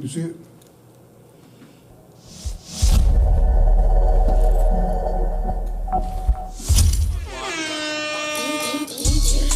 You see it?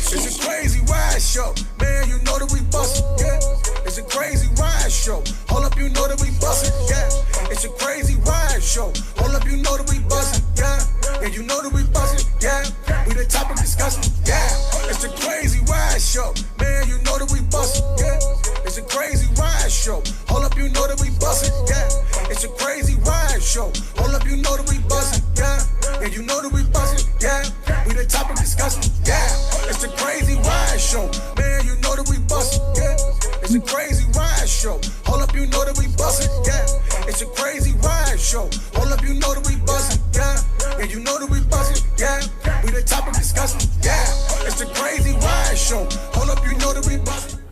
It's a crazy ride show, man. You know that we bustin', yeah. It's a crazy ride show. Hold up, you know that we bustin', yeah. It's a crazy ride show. Hold up, you know that we bustin', yeah. Yeah, you know that we bustin', yeah. We the topic discussion, yeah. It's a crazy ride show, man. You know that we bustin', yeah. It's a crazy ride show. Hold up, you know that we bustin', yeah. It's a crazy ride show. Hold up, you know that we bustin', yeah. Yeah, you know that we bustin', yeah. We the topic discussion, yeah. It's a crazy ride show, man. You know that we bustin', yeah. It's a crazy ride show. Hold up, you know that we bustin', yeah. It's a crazy ride show. Hold up, you know that we bustin', yeah. Yeah, you know that we bustin', yeah. We the topic discussion, yeah. It's a crazy ride show. Hold up, you know that we bustin'.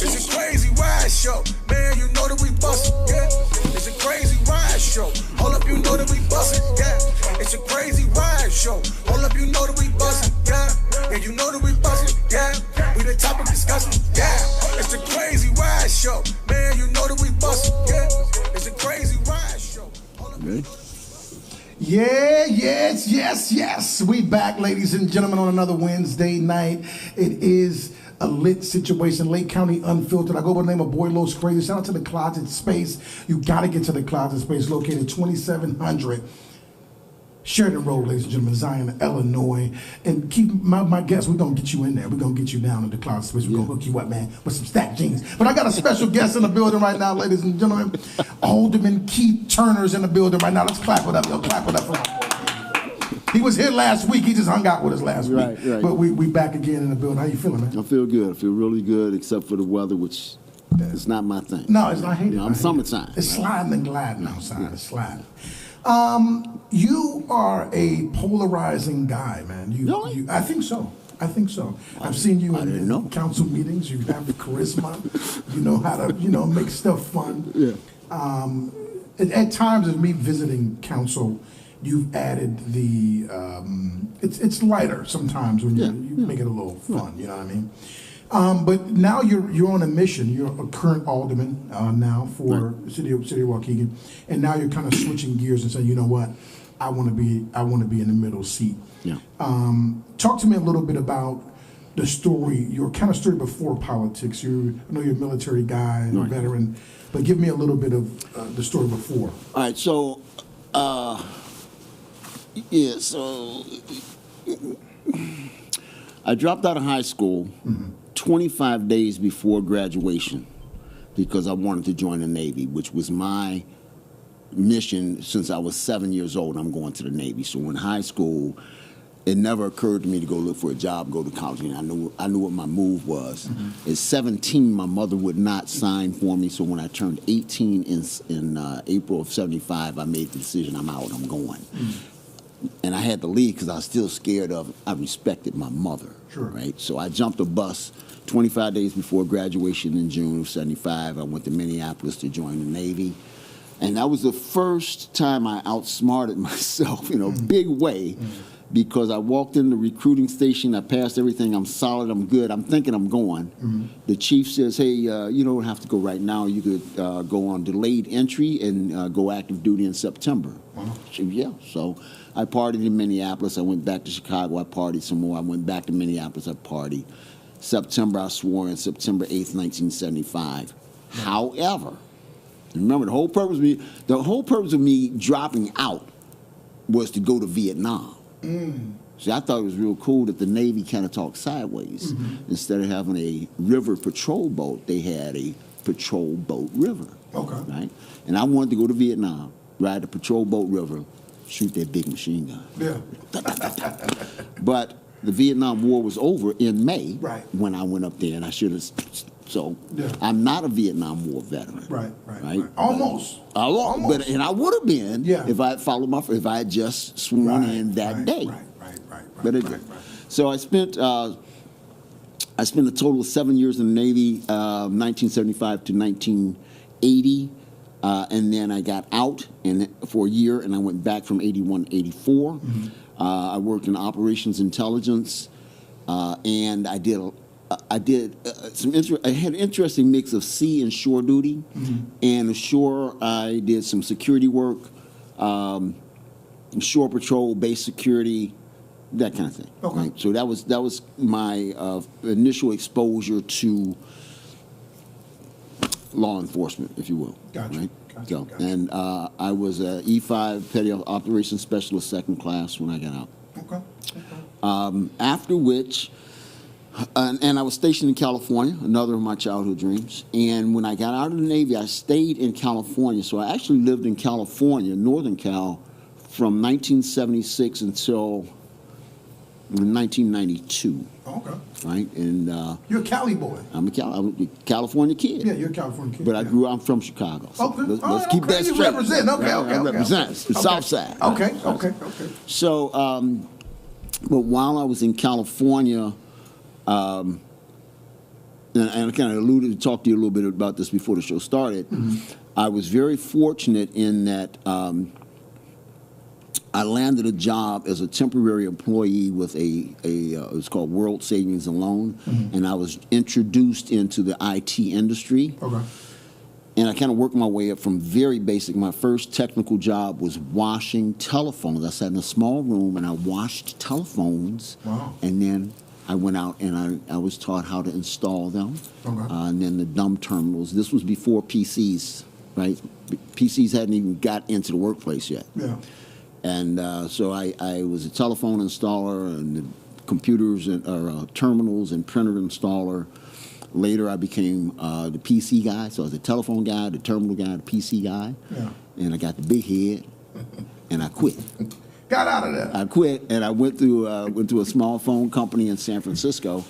It's a crazy ride show, man. You know that we bustin', yeah. It's a crazy ride show. Hold up, you know that we bustin', yeah. It's a crazy ride show. Hold up, you know that we bustin', yeah. Yeah, you know that we bustin', yeah. We the topic discussion, yeah. It's a crazy ride show, man. You know that we bustin', yeah. It's a crazy ride show. Ready? Yeah, yes. We back, ladies and gentlemen, on another Wednesday night. It is a lit situation. Lake County Unfiltered. I go by the name of Boy Los Crazy. Shout out to the Closet Space. You got to get to the Closet Space, located 2700 Sheridan Road, ladies and gentlemen, Zion, Illinois. And keep my guest, we're going to get you in there. We're going to get you down in the Closet Space. We're going to hook you up, man, with some stacked jeans. But I got a special guest in the building right now, ladies and gentlemen. Alderman Keith Turner's in the building right now. Let's clap it up. Clap it up for him. He was here last week. He just hung out with us last week. Right. But we back again in the building. How you feeling, man? I feel good. I feel really good, except for the weather, which is not my thing. No, it's not. I hate it. I'm summertime. It's sliding and gliding outside. It's sliding. You are a polarizing guy, man. Really? I think so. I've seen you in council meetings. You have the charisma. You know how to, make stuff fun. Yeah. At times, of me visiting council, you've added the. It's lighter sometimes when you make it a little fun. You know what I mean? But now you're on a mission. You're a current alderman now for the city of Waukegan, and now you're kind of switching gears and saying, you know what, I want to be in the middle seat. Yeah. Talk to me a little bit about the story, your kind of story before politics. I know you're a military guy and a veteran, but give me a little bit of the story before. All right. So, So I dropped out of high school. 25 days before graduation because I wanted to join the Navy, which was my mission since I was 7 years old. I'm going to the Navy. So in high school, it never occurred to me to go look for a job, go to college. And I knew what my move was. At 17, my mother would not sign for me. So when I turned 18 in April of 75, I made the decision, I'm out, I'm going. And I had to leave because I was still scared of, I respected my mother. Sure. Right? So I jumped a bus 25 days before graduation in June of 75. I went to Minneapolis to join the Navy. And that was the first time I outsmarted myself in a big way because I walked in the recruiting station. I passed everything. I'm solid. I'm good. I'm thinking I'm going. The chief says, hey, you don't have to go right now. You could go on delayed entry and go active duty in September. Wow. Yeah. So I partied in Minneapolis. I went back to Chicago. I partied some more. I went back to Minneapolis. I partied. September, I swore in September 8th, 1975. However, remember, the whole purpose of me dropping out was to go to Vietnam. See, I thought it was real cool that the Navy kind of talked sideways. Instead of having a river patrol boat, they had a patrol boat river. Okay. Right? And I wanted to go to Vietnam, ride the patrol boat river, shoot that big machine gun. Yeah. But the Vietnam War was over in May when I went up there, and I should have. So I'm not a Vietnam War veteran. Right. Almost. But and I would have been if I had followed if I had just sworn in that day. Right. So I spent a total of 7 years in the Navy, 1975 to 1980. And then I got out for a year, and I went back from 81 to 84. I worked in operations intelligence, and I did I had an interesting mix of sea and shore duty. And ashore, I did some security work, shore patrol, base security, that kind of thing. Okay. Right? So that was my initial exposure to law enforcement, if you will. Gotcha. Right? Gotcha. So, Gotcha. and I was a E5 Petty Operations Specialist, second class when I got out. Okay. After which, and I was stationed in California, another of my childhood dreams. And when I got out of the Navy, I stayed in California. So I actually lived in California, Northern Cal, from 1976 until 1992. Okay. Right? And You're a Cali boy. I'm a California kid. Yeah, you're a California kid. But I yeah. I'm from Chicago. So Okay. let's All right, keep okay. that You straight. represent. Okay, Right? okay, I okay. represent the Okay. South Side. Okay, Right? okay, okay. So, but while I was in California, and I kind of talked to you a little bit about this before the show started, I was very fortunate in that I landed a job as a temporary employee with it was called World Savings and Loan, and I was introduced into the IT industry. Okay. And I kind of worked my way up from very basic. My first technical job was washing telephones. I sat in a small room and I washed telephones. Wow. And then I went out and I was taught how to install them. Okay. And then the dumb terminals. This was before PCs, right? PCs hadn't even got into the workplace yet. Yeah. And so I was a telephone installer and the computers or terminals and printer installer. Later, I became the PC guy. So I was the telephone guy, the terminal guy, the PC guy. Yeah. And I got the big head, and I quit. Got out of there. I quit, and I went to a small phone company in San Francisco,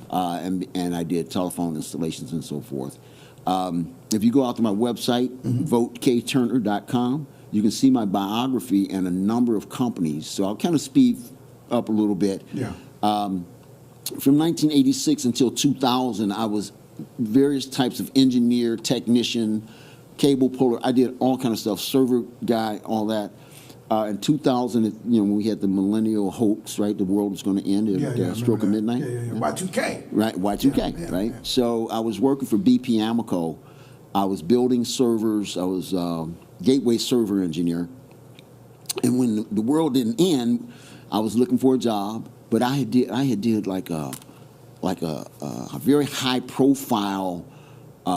and I did telephone installations and so forth. If you go out to my website, votekturner.com, you can see my biography and a number of companies. So I'll kind of speed up a little bit. Yeah. From 1986 until 2000, I was various types of engineer, technician, cable puller. I did all kind of stuff, server guy, all that. In 2000, when we had the millennial hoax, right? The world was going to end at stroke of midnight. Yeah. Y2K. Right, Y2K, right? Yeah. So I was working for BP Amoco. I was building servers. I was gateway server engineer. And when the world didn't end, I was looking for a job. But I had did like a very high profile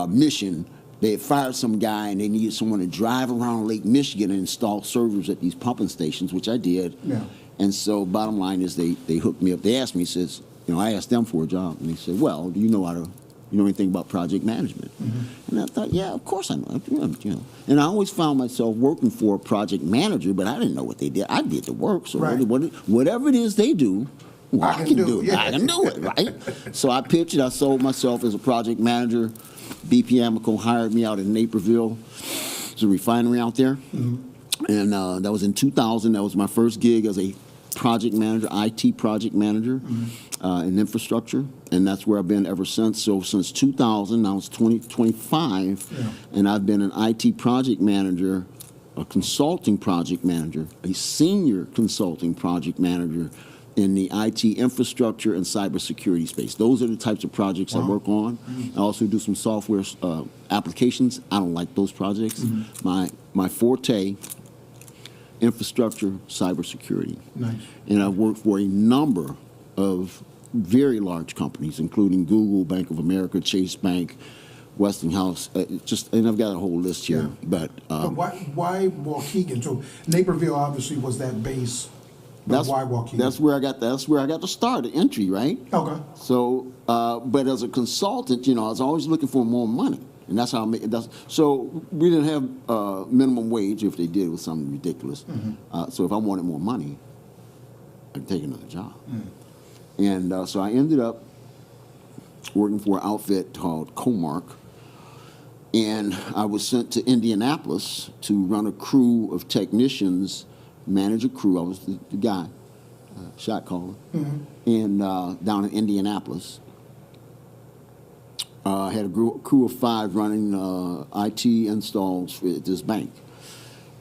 mission. They had fired some guy and they needed someone to drive around Lake Michigan and install servers at these pumping stations, which I did. Yeah. And so bottom line is they hooked me up. They asked me, I asked them for a job, and they said, well, do you know anything about project management? And I thought, yeah, of course I know. And I always found myself working for a project manager, but I didn't know what they did. I did the work, so whatever it is they do, I can do it. Yeah. I can do it, right? So I pitched it. I sold myself as a project manager. BP Amoco hired me out in Naperville. It's a refinery out there. And that was in 2000. That was my first gig as a project manager, IT project manager in infrastructure. And that's where I've been ever since. So since 2000, now it's 2025, and I've been an IT project manager, a consulting project manager, a senior consulting project manager in the IT infrastructure and cybersecurity space. Those are the types of projects I work on. I also do some software applications. I don't like those projects. My forte, infrastructure, cybersecurity. Nice. And I've worked for a number of very large companies, including Google, Bank of America, Chase Bank, Westinghouse, and I've got a whole list here. But why Waukegan? So Naperville obviously was that base. Why Waukegan? That's where I got the start, the entry, right? Okay. So, but as a consultant, I was always looking for more money, and that's how I made it. So we didn't have minimum wage. If they did, it was something ridiculous. So if I wanted more money, I'd take another job. And so I ended up working for an outfit called Comark, and I was sent to Indianapolis to run a crew of technicians, manage a crew. I was the guy, shot caller, and down in Indianapolis. I had a crew of 5 running IT installs at this bank.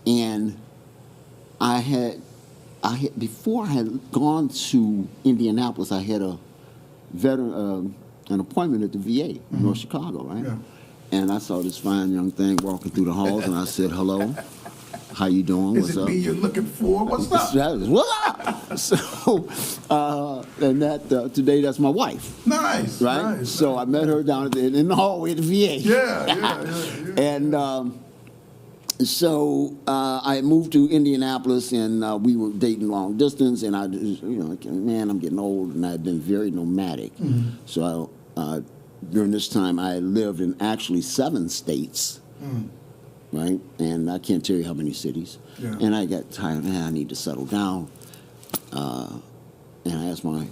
And before I had gone to Indianapolis, I had an appointment at the VA in North Chicago, right? Yeah. And I saw this fine young thing walking through the halls, and I said, "Hello, how you doing? Is What's it up?" me you're looking for? What's up? What's up? So, and that today that's my wife, Nice. right? Nice, so nice. I met her down in the hallway at the VA. Yeah. And so I moved to Indianapolis, and we were dating long distance. And I just, man, I'm getting old, and I've been very nomadic. So during this time, I lived in actually 7 states, right? And I can't tell you how many cities. Yeah. And I got tired. Man, I need to settle down. And I asked my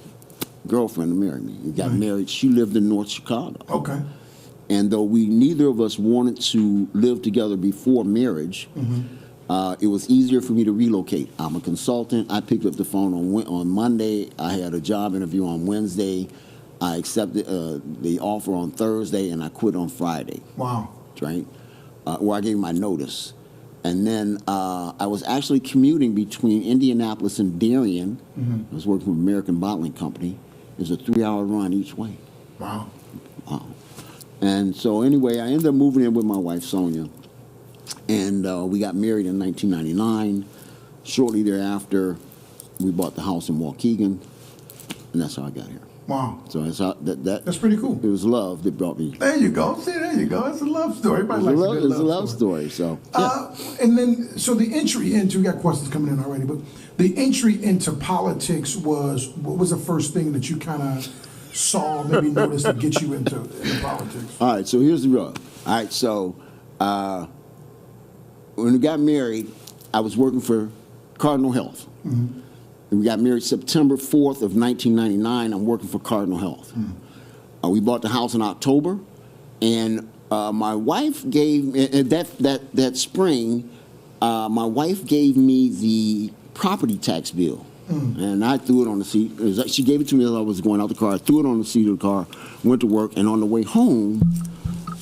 girlfriend to marry me. We got married. She lived in North Chicago. Okay. And though neither of us wanted to live together before marriage, it was easier for me to relocate. I'm a consultant. I picked up the phone on Monday. I had a job interview on Wednesday. I accepted the offer on Thursday, and I quit on Friday. Wow. Right? Where I gave my notice. And then I was actually commuting between Indianapolis and Darien. I was working for American Bottling Company. It was a 3-hour run each way. Wow. And so anyway, I ended up moving in with my wife, Sonia. And we got married in 1999. Shortly thereafter, we bought the house in Waukegan. And that's how I got here. Wow. So that's how, That's pretty cool. It was love that brought me. There you go. See, there you go. It's a love story. Everybody likes a good It's a love story. So, yeah. And then, so the entry into, we got questions coming in already, but the entry into politics what was the first thing that you kind of saw, maybe noticed to get you into politics? All right, so here's the rub. All right, so when we got married, I was working for Cardinal Health. And we got married September 4th of 1999. I'm working for Cardinal Health. We bought the house in October, and my wife gave me, that spring, my wife gave me the property tax bill. And I threw it on the seat. She gave it to me as I was going out the car. I threw it on the seat of the car, went to work, and on the way home,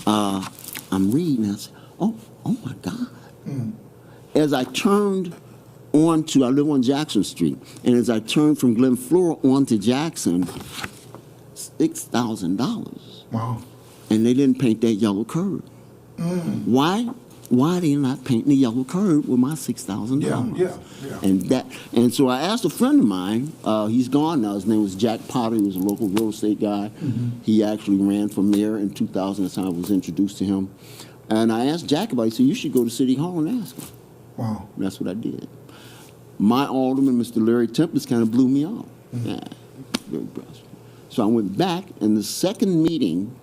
I'm reading, and I said, oh my God. As I turned I live on Jackson Street, and as I turned from Glen Flora onto Jackson, $6,000. Wow. And they didn't paint that yellow curb. Why? Why they not painting the yellow curb with my $6,000? Yeah. And so I asked a friend of mine. He's gone now. His name was Jack Potter. He was a local real estate guy. He actually ran for mayor in 2000. That's how I was introduced to him. And I asked Jack about it. He said, you should go to City Hall and ask him. Wow. And that's what I did. My alderman, Mr. Larry Tempest, kind of blew me off. Yeah, very impressed. So I went back, and the second meeting,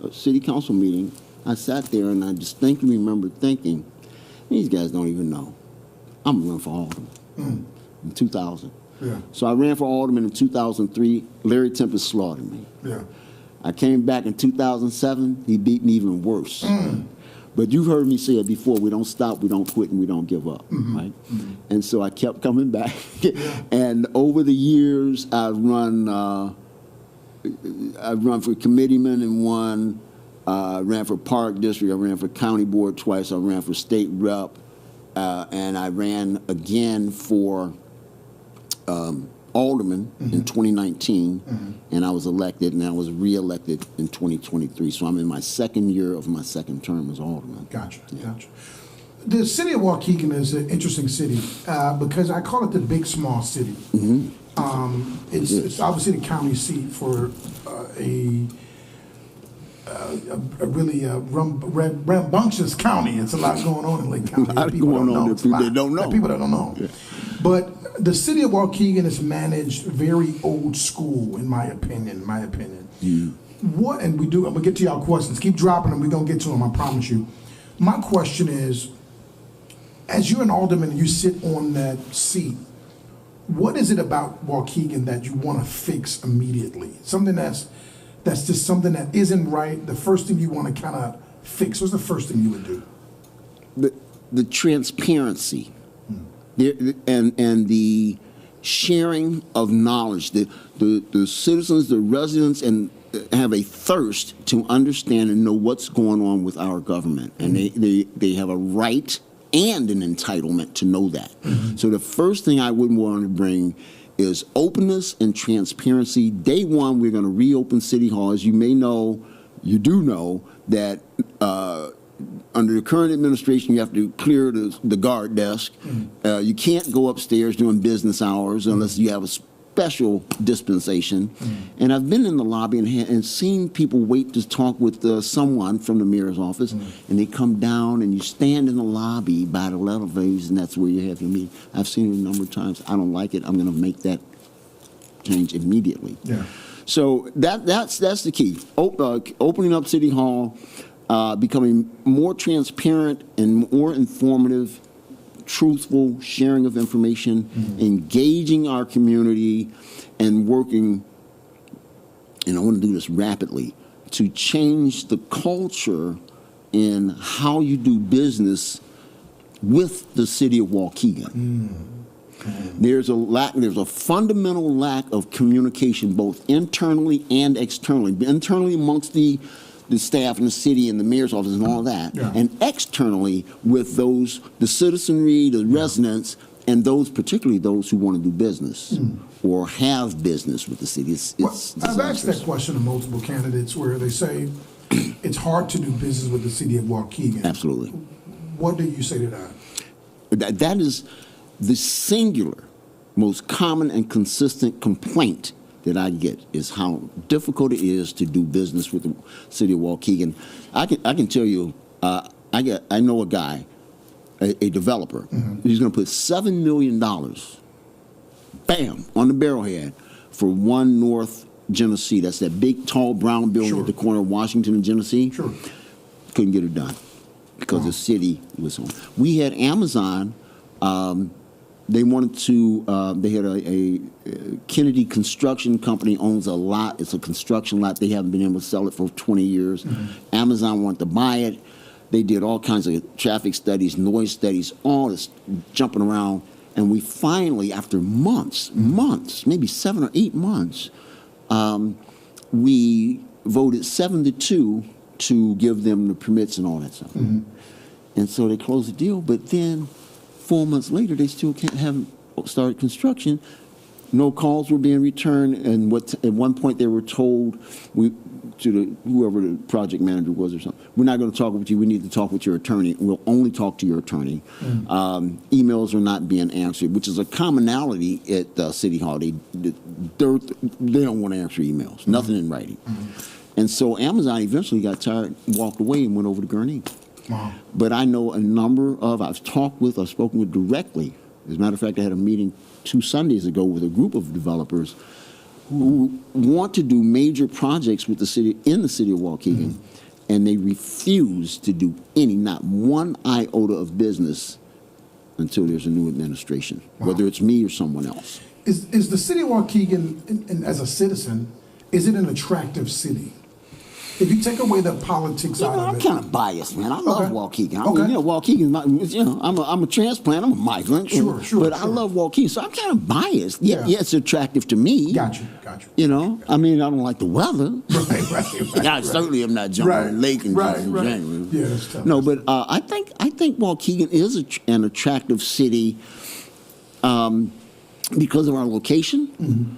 a city council meeting, I sat there, and I distinctly remember thinking, these guys don't even know. I'm running for alderman in 2000. Yeah. So I ran for alderman in 2003. Larry Tempest slaughtered me. Yeah. I came back in 2007. He beat me even worse. But you've heard me say it before, we don't stop, we don't quit, and we don't give up, right? And so I kept coming back. And over the years, I've run for committeeman and won. I ran for Park District, I ran for County Board twice, I ran for State Rep, and I ran again for Alderman in 2019, and I was elected, and I was re-elected in 2023. So I'm in my second year of my second term as Alderman. Gotcha. The city of Waukegan is an interesting city because I call it the big small city. It's obviously the county seat for a really rambunctious county. It's a lot going on in Lake County. A lot going on that people don't know. People that don't know. Yeah. But the city of Waukegan is managed very old school, in my opinion. What, and I'm gonna get to y'all questions. Keep dropping them. We're gonna get to them. I promise you. My question is, as you're an alderman and you sit on that seat, what is it about Waukegan that you want to fix immediately? Something that's just something that isn't right. The first thing you want to kind of fix. What's the first thing you would do? The transparency. And the sharing of knowledge, the citizens, the residents, and have a thirst to understand and know what's going on with our government, and they have a right and an entitlement to know that. So the first thing I would want to bring is openness and transparency. Day one, we're going to reopen City Hall. As you may know, you do know that under the current administration, you have to clear the guard desk. You can't go upstairs during business hours unless you have a special dispensation. And I've been in the lobby and seen people wait to talk with someone from the mayor's office, and they come down and you stand in the lobby by the elevators, and that's where you have your meeting. I've seen it a number of times. I don't like it. I'm going to make that change immediately. Yeah. So that's the key. Opening up City Hall, becoming more transparent and more informative, truthful sharing of information, engaging our community, and working, and I want to do this rapidly, to change the culture in how you do business with the city of Waukegan. There's a fundamental lack of communication, both internally and externally. Internally amongst the staff in the city and the mayor's office and all that, and externally with the citizenry, the residents, and particularly those who want to do business or have business with the city. I've asked that question to multiple candidates where they say it's hard to do business with the city of Waukegan. Absolutely. What do you say to that? That is the singular, most common and consistent complaint that I get, is how difficult it is to do business with the city of Waukegan. I can tell you, I know a guy, a developer, who's going to put $7 million, bam, on the barrelhead for 1 North Genesee. That's that big, tall, brown building at the corner of Washington and Genesee. Couldn't get it done because the city was on. We had Amazon. They wanted to, they had a Kennedy Construction Company owns a lot. It's a construction lot. They haven't been able to sell it for 20 years. Amazon wanted to buy it. They did all kinds of traffic studies, noise studies, all this jumping around. And we finally, after months, maybe 7 or 8 months, we voted 7-2 to give them the permits and all that stuff. And so they closed the deal, but then 4 months later, they still haven't started construction. No calls were being returned, and at one point they were told to whoever the project manager was or something, we're not going to talk with you. We need to talk with your attorney. We'll only talk to your attorney. Emails are not being answered, which is a commonality at City Hall. They don't want to answer emails. Nothing in writing. And so Amazon eventually got tired, walked away, and went over to Gurnee. But I know a number of, I've spoken with directly. As a matter of fact, I had a meeting 2 Sundays ago with a group of developers who want to do major projects with the city, in the city of Waukegan, and they refuse to do not one iota of business until there's a new administration, whether it's me or someone else. Is the city of Waukegan, and as a citizen, is it an attractive city? If you take away the politics out of it, I'm kind of biased, man. I love Waukegan. I mean, Waukegan. I'm a transplant. I'm a migrant. But I love Waukegan, so I'm kind of biased. Yeah, it's attractive to me. Got you. I mean, I don't like the weather. Right. I certainly am not jumping in the lake in January. Yeah, that's tough. No, but I think Waukegan is an attractive city because of our location.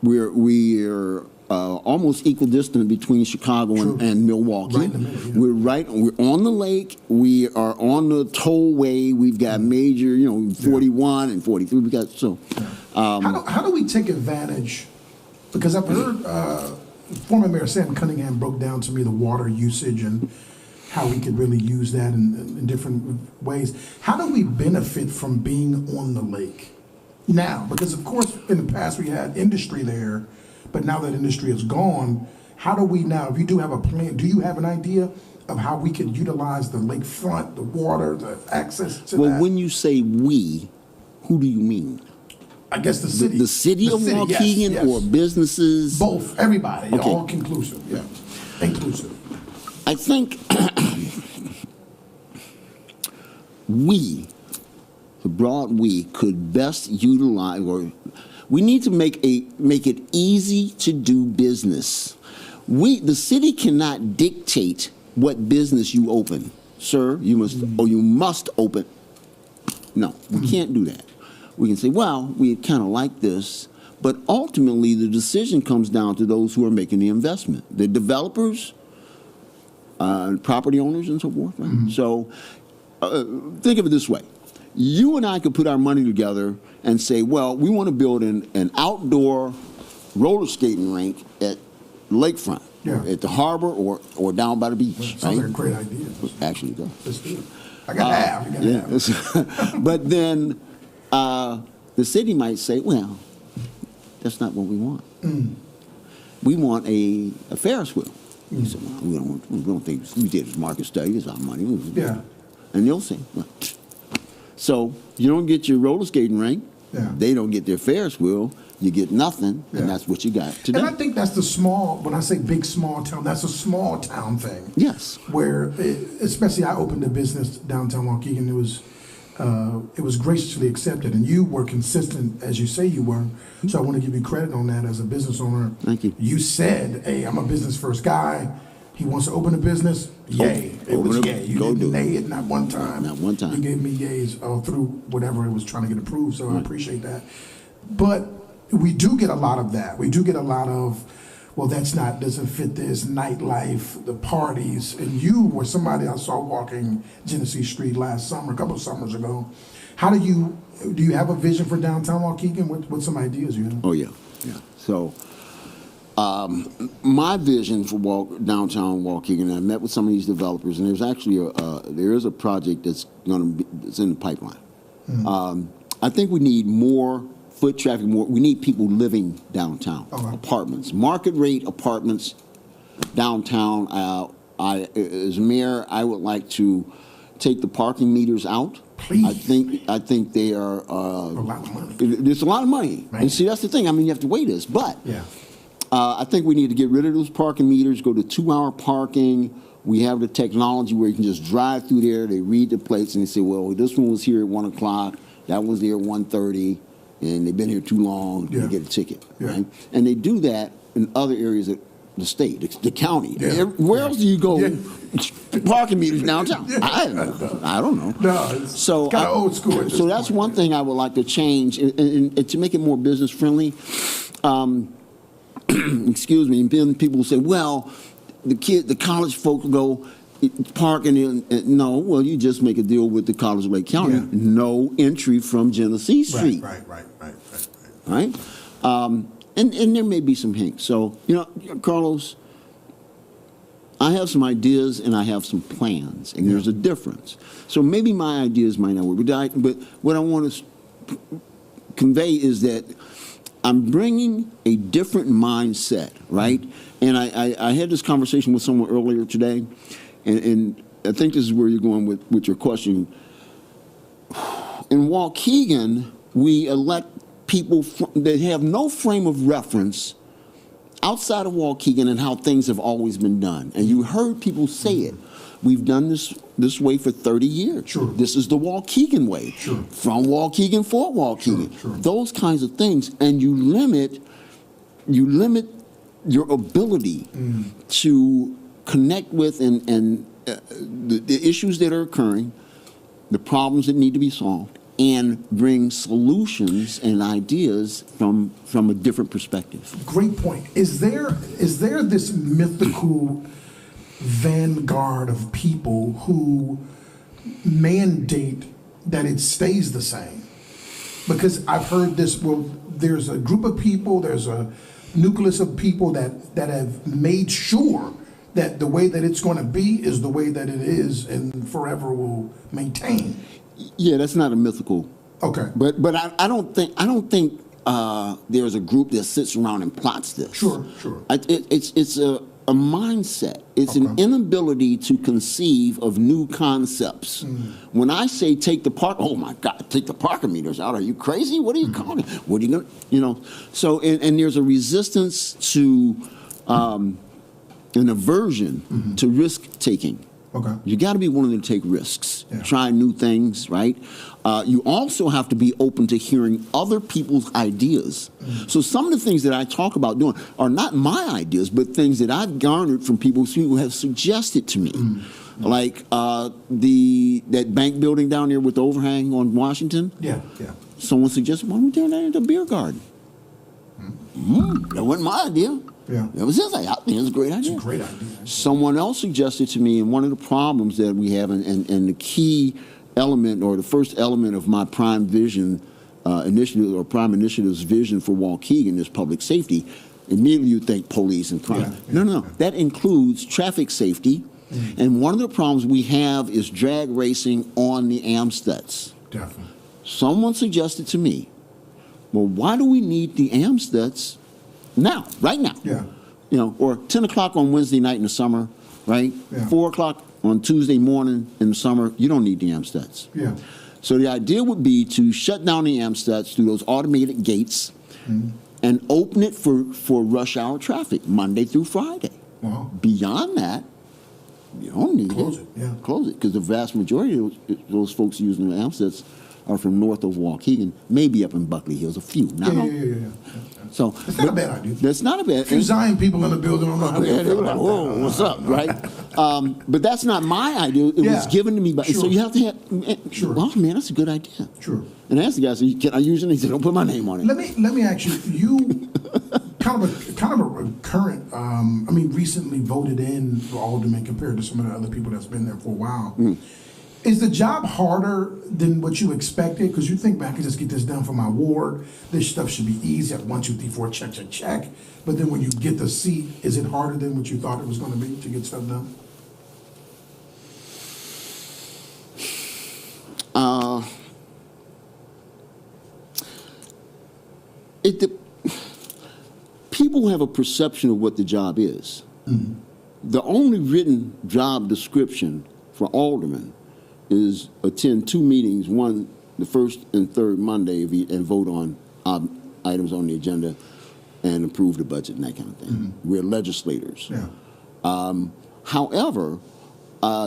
We're almost equidistant between Chicago and Milwaukee. Right in the middle, We're on the lake. We are on the tollway. We've got major, 41 and 43. We got How do we take advantage? Because I've heard former Mayor Sam Cunningham broke down to me the water usage and how we could really use that in different ways. How do we benefit from being on the lake now? Because of course, in the past we had industry there. But now that industry is gone, how do we now, if you do have a plan, do you have an idea of how we could utilize the lakefront, the water, the access to that? Well, when you say we, who do you mean? I guess the city. The city of Waukegan, yes. Or businesses? Both, everybody, okay. All conclusive, inclusive. I think the broad we, could best utilize, or We need to make it easy to do business. The city cannot dictate what business you open. Sir, you must open. No, we can't do that. We can say, well, we kind of like this, but ultimately the decision comes down to those who are making the investment, the developers, property owners, and so forth. Right? So think of it this way. You and I could put our money together and say, well, we want to build an outdoor roller skating rink at lakefront, at the harbor or down by the beach. Sounds like a great idea. Actually, it does. Let's do it. I got half. You got half. But then the city might say, well, that's not what we want. We want a Ferris wheel. You say, well, we don't think we did this market study. It's our money. Yeah. And they'll say, well, so you don't get your roller skating rink. Yeah. They don't get their Ferris wheel. You get nothing, and that's what you got today. And I think that's the small, when I say big, small town, that's a small town thing. Yes. Where, especially I opened a business downtown Waukegan, it was graciously accepted, and you were consistent as you say you were. So I want to give you credit on that as a business owner. Thank you. You said, hey, I'm a business first guy. He wants to open a business. Yay. It was yay. You didn't nay it not one time. Not one time. You gave me yays all through whatever it was trying to get approved, so I appreciate that. But we do get a lot of that. We do get a lot of, well, doesn't fit this, nightlife, the parties. And you were somebody I saw walking Genesee Street last summer, a couple of summers ago. How do you have a vision for downtown Waukegan? What some ideas you have? Oh, yeah. So my vision for downtown Waukegan, I met with some of these developers, and there's actually there is a project that's in the pipeline. I think we need more foot traffic, we need people living downtown. Apartments, market rate apartments downtown. As mayor, I would like to take the parking meters out. Please. I think they are A lot of money. there's a lot of money. Right. And see, that's the thing. I mean, you have to weigh this, but I think we need to get rid of those parking meters, go to 2-hour parking. We have the technology where you can just drive through there, they read the plates, and they say, well, this one was here at 1 o'clock, that was there at 1:30, and they've been here too long, they get a ticket. Right? And they do that in other areas of the state, the county. Where else do you go? Parking meters downtown? I don't know. No, it's kind of old school. So that's one thing I would like to change, and to make it more business friendly. Excuse me. And then people say, well, the college folks go parking in. No, well, you just make a deal with the College of Lake County. No entry from Genesee Street. Right. And there may be some hints. So, Carlos, I have some ideas and I have some plans, and there's a difference. So maybe my ideas might not work, but what I want to convey is that I'm bringing a different mindset, right? And I had this conversation with someone earlier today, and I think this is where you're going with your question. In Waukegan, we elect people that have no frame of reference outside of Waukegan and how things have always been done. And you heard people say it. We've done this way for 30 years. Sure. This is the Waukegan way. Sure. From Waukegan for Waukegan. Sure. Those kinds of things. And you limit your ability to connect with and the issues that are occurring, the problems that need to be solved, and bring solutions and ideas from a different perspective. Great point. Is there this mythical vanguard of people who mandate that it stays the same? Because I've heard this, well, there's a group of people, there's a nucleus of people that have made sure that the way that it's going to be is the way that it is and forever will maintain. Yeah, that's not a mythical. Okay. But I don't think there's a group that sits around and plots this. Sure. It's a mindset. It's an inability to conceive of new concepts. When I say take the oh my God, take the parking meters out. Are you crazy? What are you calling it? What are you gonna, So and there's a resistance to an aversion to risk taking. Okay. You got to be willing to take risks, Yeah. try new things, right? You also have to be open to hearing other people's ideas. So some of the things that I talk about doing are not my ideas, but things that I've garnered from people who have suggested to me. Like that bank building down there with the overhang on Washington. Yeah. Someone suggested, why don't we turn that into a beer garden? That wasn't my idea. Yeah. That was his idea. I think it's a great idea. It's a great idea. Someone else suggested to me, and one of the problems that we have, and the key element, or the first element of my prime vision initiative, or prime initiative's vision for Waukegan is public safety. Immediately you think police and crime. No. That includes traffic safety. And one of the problems we have is drag racing on the Amsteds. Definitely. Someone suggested to me, well, why do we need the Amsteds now, right now? Yeah. You know, or 10 o'clock on Wednesday night in the summer, right? Yeah. 4 o'clock on Tuesday morning in the summer, you don't need the Amsteds. Yeah. So the idea would be to shut down the Amsteds through those automated gates and open it for rush hour traffic, Monday through Friday. Wow. Beyond that, you don't need Close it, yeah. Close it, because the vast majority of those folks using the Amsteds are from north of Waukegan, maybe up in Buckley Hills, a few. Yeah. So It's not a bad idea. That's not a bad. A few Zion people in the building. I'm not Yeah, they were like, whoa, what's up, right? But that's not my idea. It was given to me by. Sure. So you have to have. Sure. Well, man, that's a good idea. Sure. And I asked the guy, so can I use it? He said, don't put my name on it. Let me ask you. Kind of a current. Recently voted in for alderman compared to some of the other people that's been there for a while. Is the job harder than what you expected? Because you think, man, I can just get this done for my ward. This stuff should be easy. At 1, 2, 3, 4, check. But then when you get the seat, is it harder than what you thought it was going to be to get stuff done? People have a perception of what the job is. The only written job description for alderman is attend 2 meetings, one the first and third Monday, and vote on items on the agenda and approve the budget and that kind of thing. We're legislators. Yeah. However,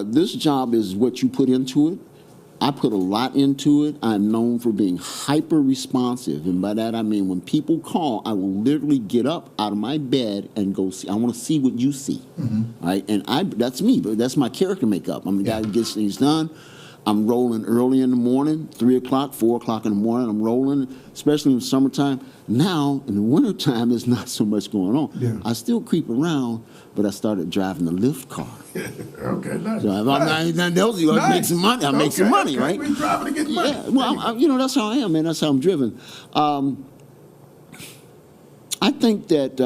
this job is what you put into it. I put a lot into it. I'm known for being hyper responsive, and by that I mean when people call, I will literally get up out of my bed and go see. I want to see what you see, right? And that's me, but that's my character makeup. I'm the guy who gets things done. I'm rolling early in the morning, 3 o'clock, 4 o'clock in the morning. I'm rolling, especially in the summertime. Now, in the wintertime, there's not so much going on. Yeah. I still creep around, but I started driving the lift car. Okay, nice. So if I'm not nothing else, I make some money. I make some money, right? We're driving to get money. Yeah, well, that's how I am, man. That's how I'm driven. I think that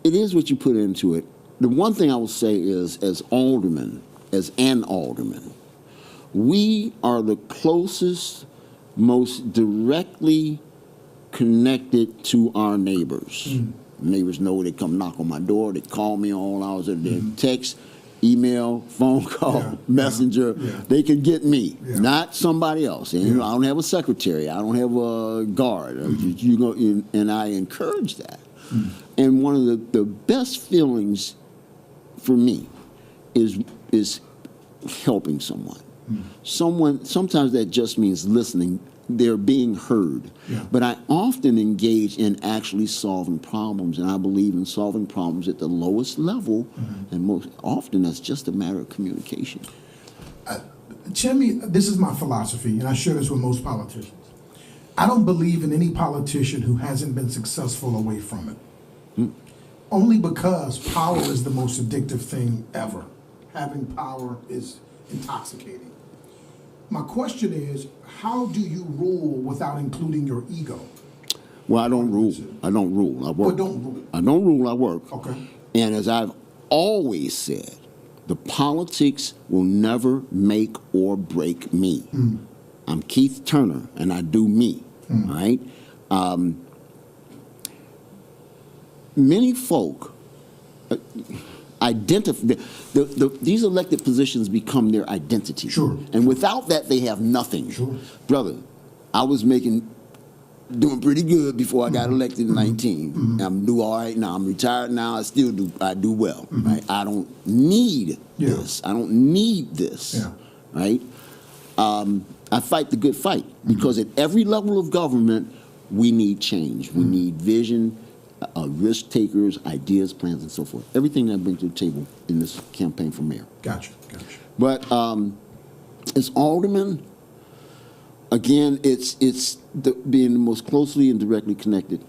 it is what you put into it. The one thing I will say is, as an alderman, we are the closest, most directly connected to our neighbors. Neighbors know they come knock on my door. They call me all hours of the day. Text, email, phone call, messenger. Yeah. They can get me, Yeah. not somebody else. And you know, I don't have a secretary. I don't have a guard. You know, and I encourage that. And one of the best feelings for me is helping someone. Sometimes that just means listening. They're being heard. Yeah. But I often engage in actually solving problems, and I believe in solving problems at the lowest level, and most often that's just a matter of communication. Chimmy, this is my philosophy, and I share this with most politicians. I don't believe in any politician who hasn't been successful away from it. Only because power is the most addictive thing ever. Having power is intoxicating. My question is, how do you rule without including your ego? Well, I don't rule. I work. But don't rule. I don't rule. I work. Okay. And as I've always said, the politics will never make or break me. I'm Keith Turner, and I do me. All right. Many folk identify these elected positions become their identity. Sure. And without that, they have nothing. Sure. Brother, I was making doing pretty good before I got elected in 19. I'm doing all right now. I'm retired now. I still do. I do well. Right? I don't need this. I don't need this. Yeah. Right? I fight the good fight because at every level of government, we need change. We need vision, risk takers, ideas, plans, and so forth. Everything that I bring to the table in this campaign for mayor. Gotcha. But as alderman, again, it's being the most closely and directly connected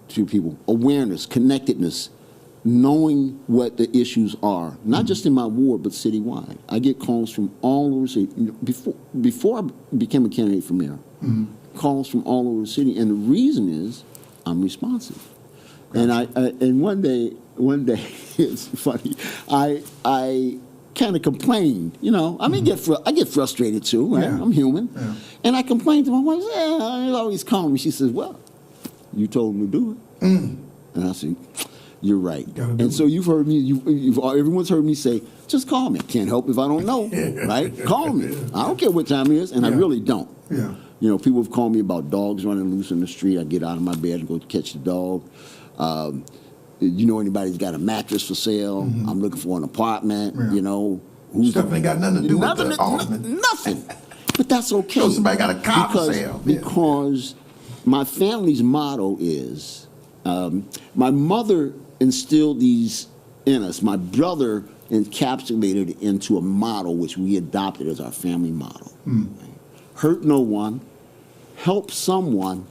to people. Awareness, connectedness, knowing what the issues are, not just in my ward, but citywide. I get calls from all over the city. Before I became a candidate for mayor, calls from all over the city, and the reason is I'm responsive. And and one day, it's funny. I kind of complained, you know. I mean, I get frustrated too. Right? Yeah. I'm human, Yeah. and I complained to my wife. Yeah, I always call me. She says, "Well, you told me to do it," and I said, "You're right." And so you've heard me. Everyone's heard me say, "Just call me. Can't help if I don't know." Right? Call me. I don't care what time it is, and I really don't. Yeah. You know, people have called me about dogs running loose in the street. I get out of my bed and go catch the dog. You know, anybody's got a mattress for sale? I'm looking for an apartment. Yeah. You know, Stuff ain't got nothing to do with the alderman. Nothing. But that's okay. So somebody got a car for sale. Because my family's motto is, my mother instilled these in us. My brother encapsulated it into a model which we adopted as our family model. Hurt no one, help someone,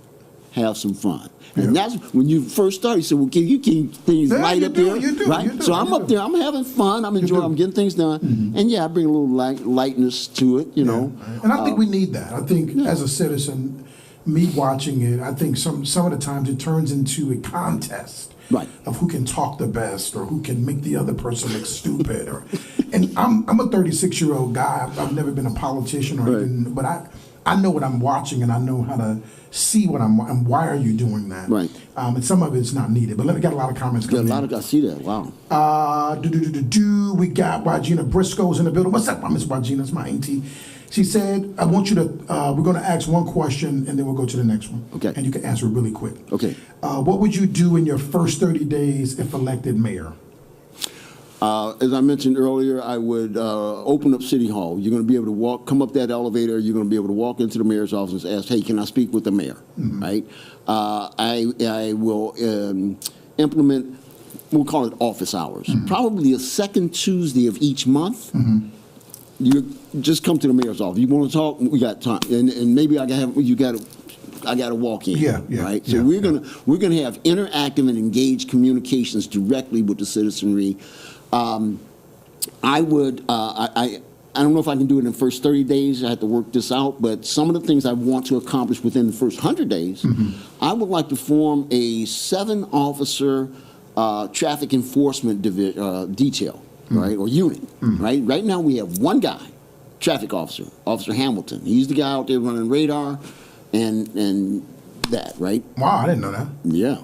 have some fun. And that's when you first started. You said, "Well, can you keep things light up here?" Right? So I'm up there. I'm having fun. I'm enjoying. I'm getting things done. And yeah, I bring a little lightness to it. You know. And I think we need that. I think as a citizen, me watching it, I think some of the times it turns into a contest. Right. Of who can talk the best or who can make the other person look stupid. And I'm a 36-year-old guy. I've never been a politician or anything, but I know what I'm watching and I know how to see what and why are you doing that? Right. And some of it's not needed. But we got a lot of comments coming in. I see that. Wow. We got Wajina Briscoe's in the building. What's up, Miss Wajina? It's my auntie. She said, I want you to, we're going to ask one question and then we'll go to the next one. Okay. And you can answer it really quick. Okay. What would you do in your first 30 days if elected mayor? As I mentioned earlier, I would open up City Hall. You're going to be able to come up that elevator. You're going to be able to walk into the mayor's office and ask, "Hey, can I speak with the mayor?" Right? I will implement, we'll call it office hours. Probably a second Tuesday of each month. You just come to the mayor's office. You want to talk? We got time, and maybe I got to walk in. Right. So we're gonna have interactive and engaged communications directly with the citizenry. I would. I don't know if I can do it in the first 30 days. I have to work this out. But some of the things I want to accomplish within the first 100 days, I would like to form a 7-officer traffic enforcement detail. Right, or unit, right? Right now we have one guy, traffic officer, Officer Hamilton. He's the guy out there running radar and that, right? Wow, I didn't know that. Yeah.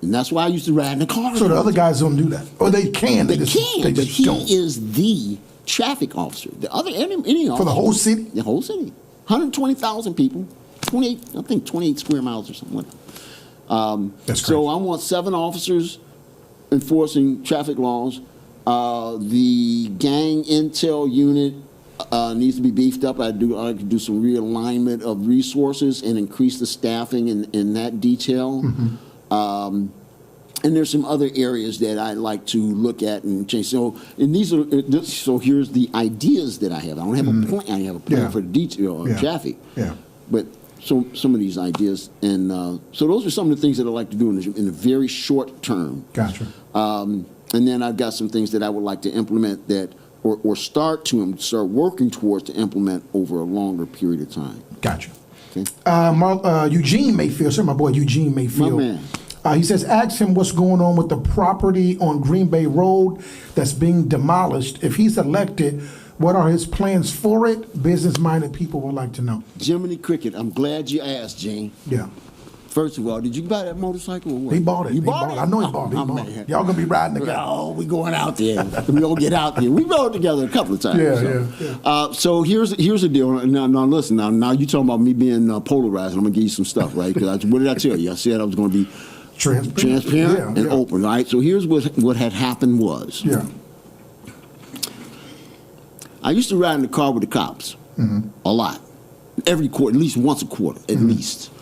And that's why I used to ride in the car. So the other guys don't do that? Or they can. They just he don't. Is the traffic officer. The other, any officer. For the whole city? The whole city. 120,000 people, 28 square miles or something like that. That's crazy. So I want 7 officers enforcing traffic laws. The gang intel unit needs to be beefed up. I could do some realignment of resources and increase the staffing in that detail. And there's some other areas that I like to look at and change. So, and here's the ideas that I have. I don't have a plan. I have a plan for the detail of traffic. Yeah. But some of these ideas, and so those are some of the things that I like to do in a very short term. Gotcha. And then I've got some things that I would like to implement that, or start working towards to implement over a longer period of time. Gotcha. Okay. Eugene Mayfield, sir, my boy Eugene Mayfield. My man. He says, ask him what's going on with the property on Green Bay Road that's being demolished. If he's elected, what are his plans for it? Business-minded people would like to know. Jiminy Cricket, I'm glad you asked, Gene. Yeah. First of all, did you buy that motorcycle or what? He bought it. You He bought bought it? it. I know he bought it. He Oh, bought it. man. Y'all gonna be riding together. Oh, we going out there. We gonna get out there. We rode together a couple of times. Yeah. So here's the deal. Now listen. Now you talking about me being polarized. I'm gonna give you some stuff, right? Because what did I tell you? I said I was gonna be transparent and open. Right. So here's what had happened was. Yeah. I used to ride in the car with the cops a lot, every quarter, at least once a quarter, at least.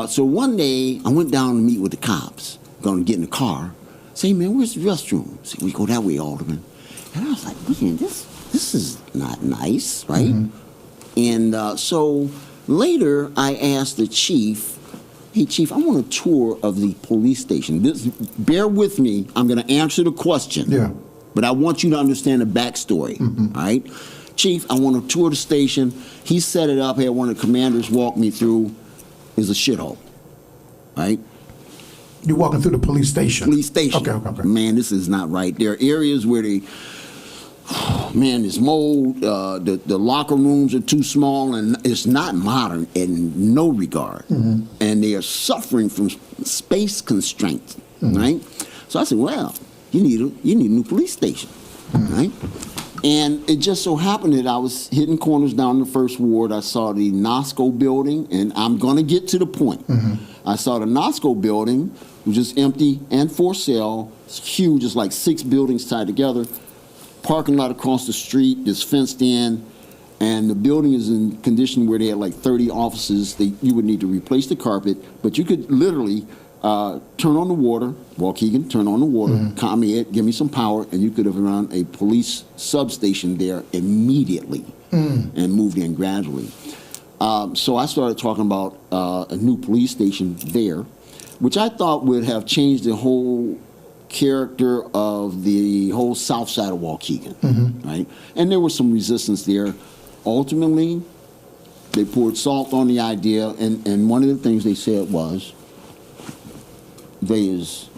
So one day I went down to meet with the cops, going to get in the car. Say, man, where's the restroom? Say, we go that way, Alderman. And I was like, man, this is not nice, right? And so later I asked the chief, hey, chief, I want a tour of the police station. Bear with me. I'm going to answer the question. Yeah. But I want you to understand the backstory, all right? Chief, I want to tour the station. He set it up. Had one of the commanders walk me through. It's a shithole, right? You're walking through the police station. Police station. Okay. Man, this is not right. There are areas where there's mold. The locker rooms are too small, and it's not modern in no regard. And they are suffering from space constraints, right? So I said, well, you need a new police station, right? And it just so happened that I was hitting corners down in the First Ward. I saw the NOSCO building, and I'm going to get to the point. I saw the NOSCO building, which is empty and for sale. It's huge. It's like 6 buildings tied together. Parking lot across the street is fenced in, and the building is in condition where they had like 30 offices. You would need to replace the carpet, but you could literally turn on the water, Waukegan, turn on the water, ComEd, give me some power, and you could have run a police substation there immediately and moved in gradually. So I started talking about a new police station there, which I thought would have changed the whole character of the whole south side of Waukegan, right? And there was some resistance there. Ultimately, they poured salt on the idea, and one of the things they said was, they is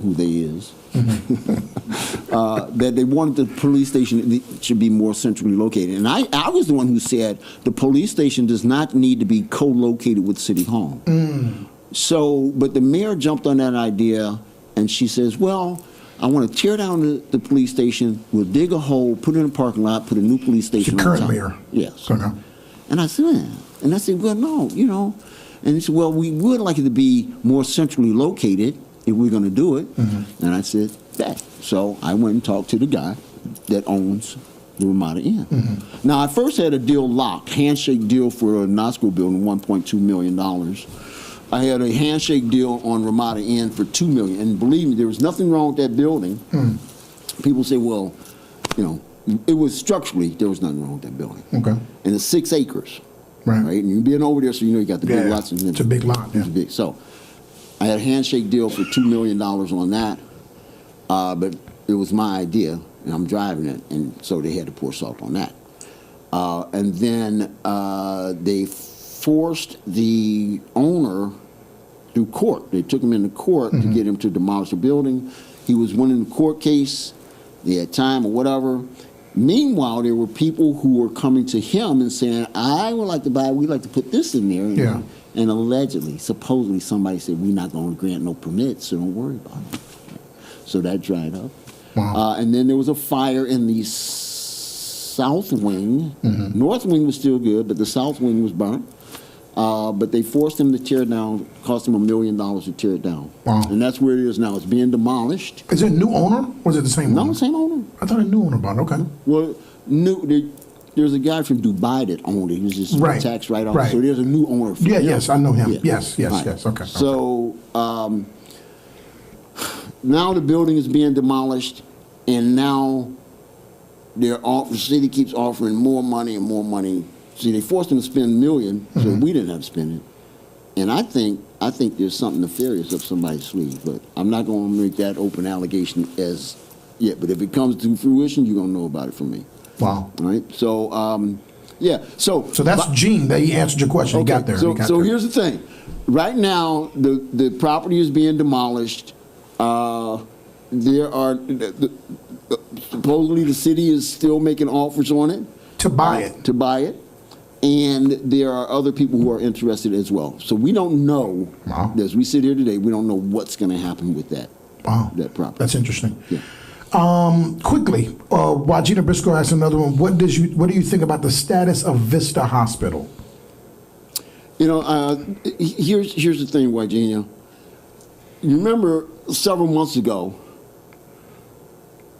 who they is, that they wanted the police station should be more centrally located. And I was the one who said the police station does not need to be co-located with City Hall. So, but the mayor jumped on that idea, and she says, well, I want to tear down the police station, we'll dig a hole, put it in a parking lot, put a new police station The on current top. mayor. Yes. Okay. And I said, well, no, And he said, well, we would like it to be more centrally located if we're going to do it. And I said, that. So I went and talked to the guy that owns the Ramada Inn. Now, I first had a deal locked, handshake deal for a NOSCO building, $1.2 million. I had a handshake deal on Ramada Inn for $2 million. And believe me, there was nothing wrong with that building. People say, well, it was structurally, there was nothing wrong with that building. Okay. And it's 6 acres. Right. And you've been over there, so you got the big lots. It's a big lot. Yeah. It's big. So I had a handshake deal for $2 million on that, but it was my idea, and I'm driving it, and so they had to pour salt on that. And then they forced the owner through court. They took him into court to get him to demolish the building. He was winning the court case. They had time or whatever. Meanwhile, there were people who were coming to him and saying, I would like to buy, we'd like to put this in there. And allegedly, supposedly, somebody said, we're not going to grant no permits, so don't worry about it. So that dried up. Wow. And then there was a fire in the south wing. North wing was still good, but the south wing was burnt. But they forced him to tear it down, cost him $1 million to tear it down. Wow. And that's where it is now. It's being demolished. Is it a new owner, or is it the same owner? No, same owner. I thought a new owner bought it. Okay. Well, there's a guy from Dubai that owned it. He was just tax write-off. Right. So there's a new owner. Yes, I know him. Yeah. Yes. Okay. So now the building is being demolished, and now the city keeps offering more money and more money. See, they forced them to spend $1 million, so we didn't have to spend it. And I think there's something nefarious up somebody's sleeve, but I'm not going to make that open allegation as yet. But if it comes to fruition, you're going to know about it from me. Wow. All right. So, So that's Gene. That he answered your question. Okay. He got there. So here's the thing. Right now, the property is being demolished. There are supposedly the city is still making offers on it to buy it. To buy it. And there are other people who are interested as well. So we don't know, Wow. as we sit here today, we don't know what's going to happen with that, Wow. that property. That's interesting. Yeah. Quickly, while Gina Briscoe asks another one, what do you think about the status of Vista Hospital? You know, here's the thing, Wajina. You remember several months ago,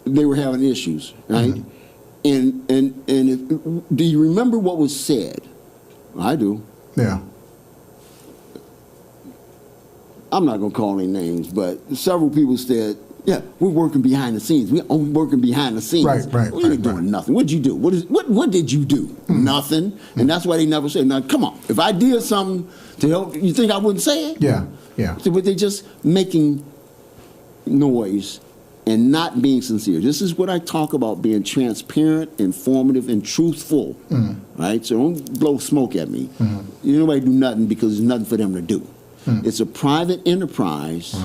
they were having issues, right? Mm-hmm. Do you remember what was said? I do. Yeah. I'm not going to call any names, but several people said, yeah, we're working behind the scenes. We're working behind the scenes. Right. We ain't doing nothing. What'd you do? What did you do? Nothing. And that's why they never say, now, come on. If I did something to help, you think I wouldn't say it? Yeah. So, but they're just making noise and not being sincere. This is what I talk about, being transparent, informative, and truthful, right? So don't blow smoke at me. Nobody do nothing because there's nothing for them to do. It's a private enterprise,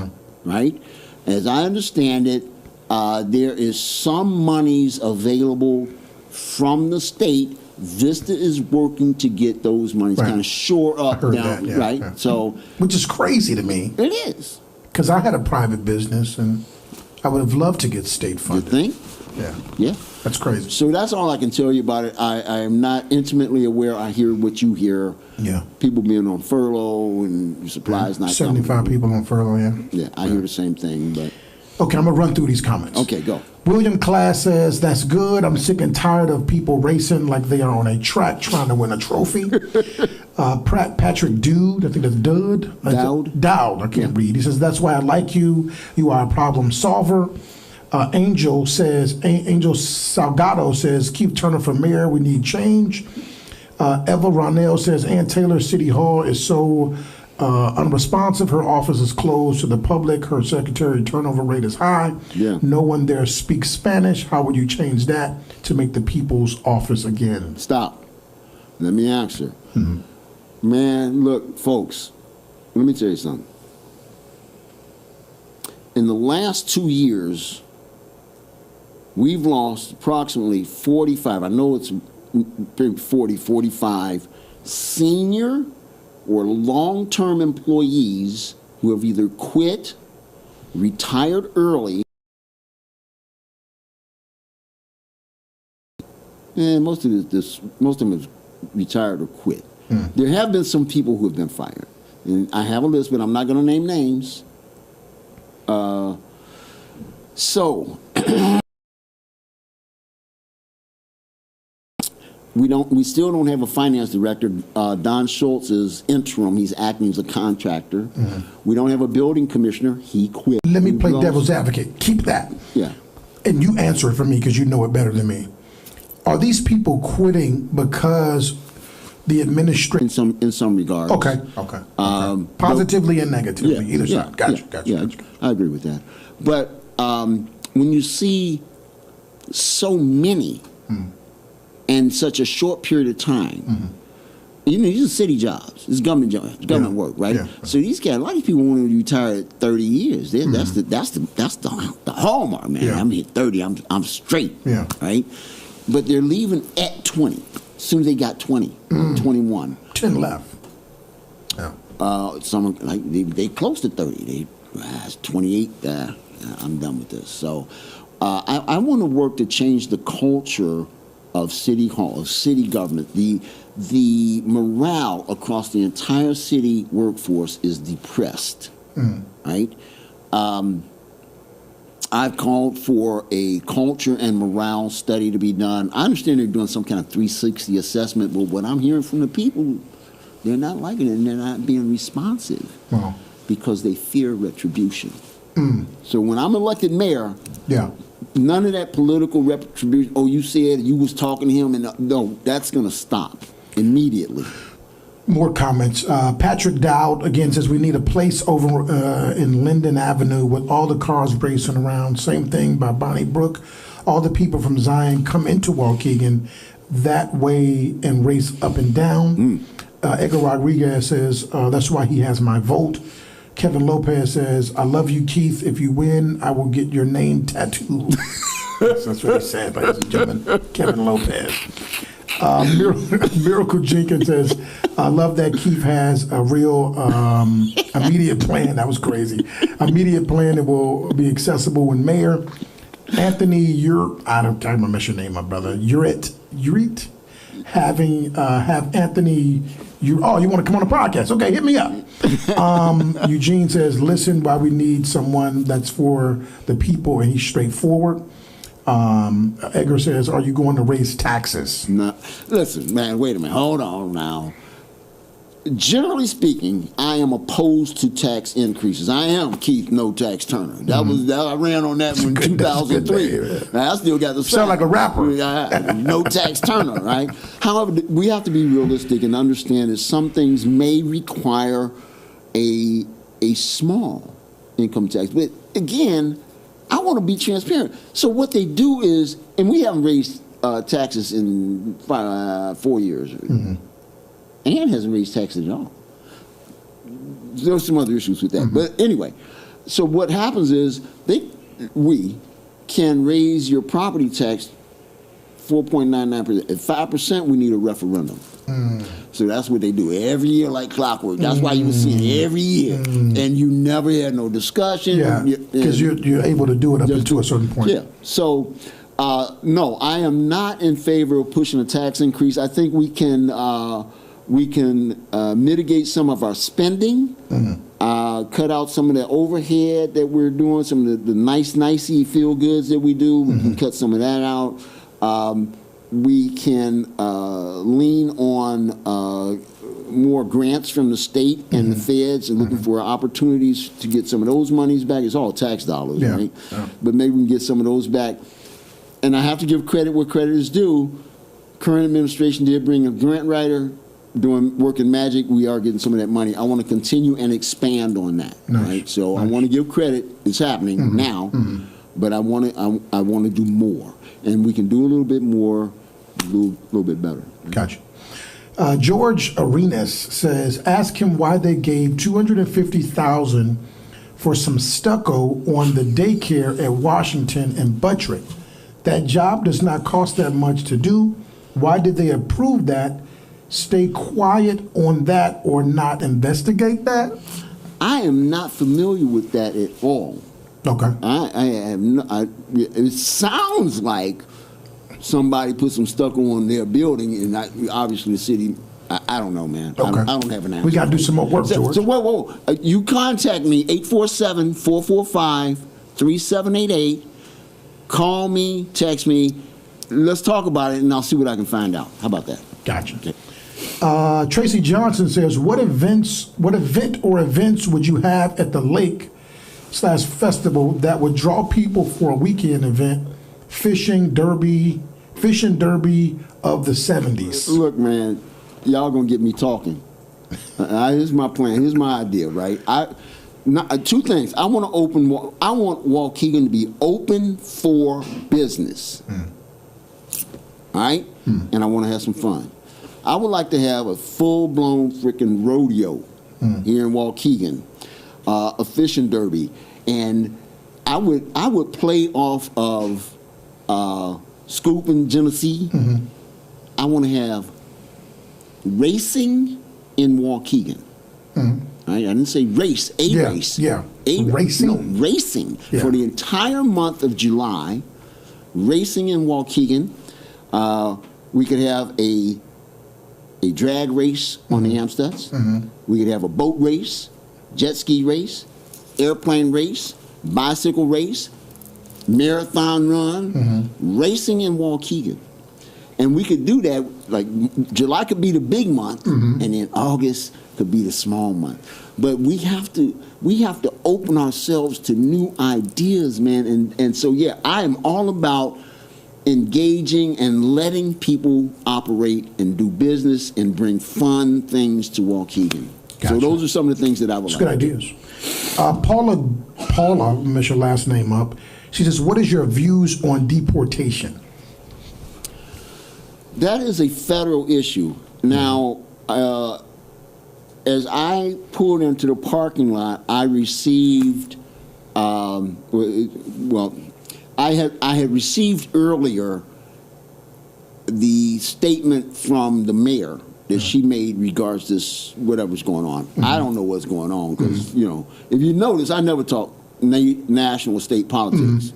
right? As I understand it, there is some monies available from the state. Vista is working to get those monies kind of shore up down, that, yeah, right? yeah. So Which is crazy to me, it is. because I had a private business and I would have loved to get state You funded. think? Yeah. Yeah. That's crazy. So that's all I can tell you about it. I am not intimately aware. I hear what you hear. Yeah. People being on furlough and supplies not coming. 75 people on furlough, yeah. Yeah, I hear the same thing, but Okay, I'm going to run through these comments. okay, go. William Class says, that's good. I'm sick and tired of people racing like they are on a track trying to win a trophy. Patrick Dude, I think that's Dud. Dowd, I can't read. He says, that's why I like you. You are a problem solver. Angel Salgado says, keep Turner for mayor. We need change. Eva Ronell says, Ann Taylor City Hall is so unresponsive. Her office is closed to the public. Her secretary turnover rate is high. Yeah. No one there speaks Spanish. How would you change that to make the people's office again? Stop. Let me answer. Man, look, folks, let me tell you something. In the last 2 years, we've lost approximately 45, I know it's 40, 45 senior or long-term employees who have either quit, retired early, and most of them have retired or quit. There have been some people who have been fired. And I have a list, but I'm not going to name names. So we still don't have a finance director. Don Schultz is interim. He's acting as a contractor. We don't have a building commissioner. He quit. Let me play devil's advocate. Keep that. Yeah. And you answer it for me because you know it better than me. Are these people quitting because the administration? In some regards. Okay. Positively and negatively, either yeah, side. Gotcha. Yeah, I agree with that. But when you see so many in such a short period of time, you know, these are city jobs. It's government jobs, government work, right? Yeah. So these guys, a lot of people want to retire at 30 years. That's the hallmark, man. Yeah. I'm here 30. I'm straight. Yeah. Right. But they're leaving at 20. As soon as they got 20, 21. 10 left. Yeah. Some like they close to 30. They 28. I'm done with this. So I want to work to change the culture of City Hall, of city government. The morale across the entire city workforce is depressed. Right. I've called for a culture and morale study to be done. I understand they're doing some kind of 360 assessment, but what I'm hearing from the people, they're not liking it and they're not being responsive because they fear retribution. So when I'm elected mayor, none of that political retribution, oh, you said you was talking to him, and no, that's going to stop immediately. More comments. Patrick Dowd again says we need a place over in Linden Avenue with all the cars racing around. Same thing by Bonnie Brook. All the people from Zion come into Waukegan that way and race up and down. Edgar Rodriguez says that's why he has my vote. Kevin Lopez says, I love you, Keith. If you win, I will get your name tattooed. That's what he said, ladies and gentlemen. Kevin Lopez. Miracle Jenkins says, I love that Keith has a real immediate plan. That was crazy. Immediate plan that will be accessible when mayor. Anthony, I can't remember your name, my brother. Urit, have Anthony. You want to come on the podcast? Okay, hit me up. Eugene says, listen, why we need someone that's for the people, and he's straightforward. Edgar says, are you going to raise taxes? No, listen, man, wait a minute. Hold on now. Generally speaking, I am opposed to tax increases. I am Keith No Tax Turner. I ran on that in 2003. Now, I still got the sound like a rapper. No Tax Turner, right? However, we have to be realistic and understand that some things may require a small income tax. But again, I want to be transparent. So what they do is, and we haven't raised taxes in 4 years. Mm-hmm. Ann hasn't raised taxes at all. There's some other issues with that. Mm-hmm. But anyway, so what happens is we can raise your property tax 4.99%. At 5%, we need a referendum. Mm. So that's what they do every year like clockwork. That's why you see it every year. And you never had no discussion. Yeah, because you're able to do it up to a certain point. Yeah. So, no, I am not in favor of pushing a tax increase. I think we can mitigate some of our spending, cut out some of the overhead that we're doing, some of the nicey feel goods that we do. We can cut some of that out. We can lean on more grants from the state and the feds and looking for opportunities to get some of those monies back. It's all tax dollars, right? Yeah. But maybe we can get some of those back. And I have to give credit where credit is due. Current administration did bring a grant writer working magic. We are getting some of that money. I want to continue and expand on that. Nice. Right? So I want to give credit. It's happening now, but I want to do more, and we can do a little bit more, a little bit better. Gotcha. George Arenas says, ask him why they gave $250,000 for some stucco on the daycare at Washington and Buttrick. That job does not cost that much to do. Why did they approve that? Stay quiet on that or not investigate that? I am not familiar with that at all. Okay. I am not. It sounds like somebody put some stucco on their building, and obviously the city. I don't know, man. Okay. I don't have an answer. We got to do some more work, George. So whoa. You contact me, 847-445-3788. Call me, text me. Let's talk about it, and I'll see what I can find out. How about that? Gotcha. Okay. Tracy Johnson says, what event or events would you have at the lake/festival that would draw people for a weekend event? Fishing derby of the 70s. Look, man, y'all gonna get me talking. Here's my plan. Here's my idea, right? Two things. I want Waukegan to be open for business. All right? And I want to have some fun. I would like to have a full-blown freaking rodeo here in Waukegan, a fishing derby, and I would play off of Scoop in Genesee. I want to have racing in Waukegan. Right? I didn't say race, race. Yeah, racing. No, racing for the entire month of July. Racing in Waukegan. We could have a drag race on the Amstutz. We could have a boat race, jet ski race, airplane race, bicycle race, marathon run, racing in Waukegan. And we could do that, like July could be the big month, and then August could be the small month. But we have to open ourselves to new ideas, man. And so, yeah, I am all about engaging and letting people operate and do business and bring fun things to Waukegan. Gotcha. So those are some of the things that I would like. Good ideas. Paula, mess your last name up. She says, what is your views on deportation? That is a federal issue. Now, as I pulled into the parking lot, I received, I had received earlier the statement from the mayor that she made regards this whatever's going on. I don't know what's going on because if you notice, I never talk national or state politics.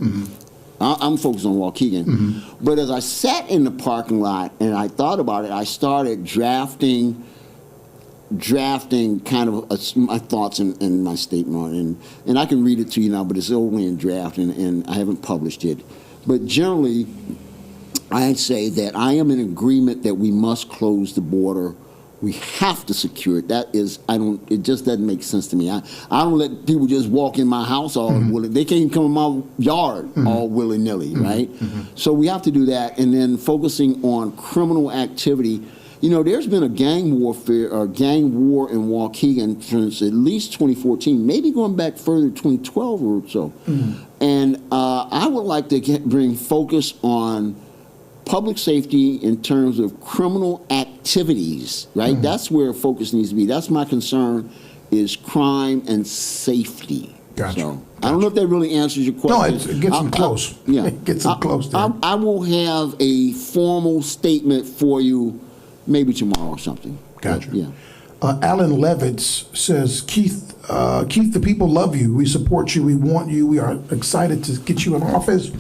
I'm focused on Waukegan. But as I sat in the parking lot and I thought about it, I started drafting kind of my thoughts in my statement, and I can read it to you now, but it's only in draft, and I haven't published it. But generally, I'd say that I am in agreement that we must close the border. We have to secure it. It just doesn't make sense to me. I don't let people just walk in my house all willy. They can't even come in my yard all willy-nilly, right? So we have to do that, and then focusing on criminal activity. There's been a gang war in Waukegan since at least 2014, maybe going back further, 2012 or so. And I would like to bring focus on public safety in terms of criminal activities, right? That's where focus needs to be. That's my concern, is crime and safety. Gotcha. So, I don't know if that really answers your question. No, it gets them close. Yeah. It gets them close there. I will have a formal statement for you maybe tomorrow or something. Gotcha. Yeah. Alan Levitz says, Keith, the people love you. We support you. We want you. We are excited to get you in office.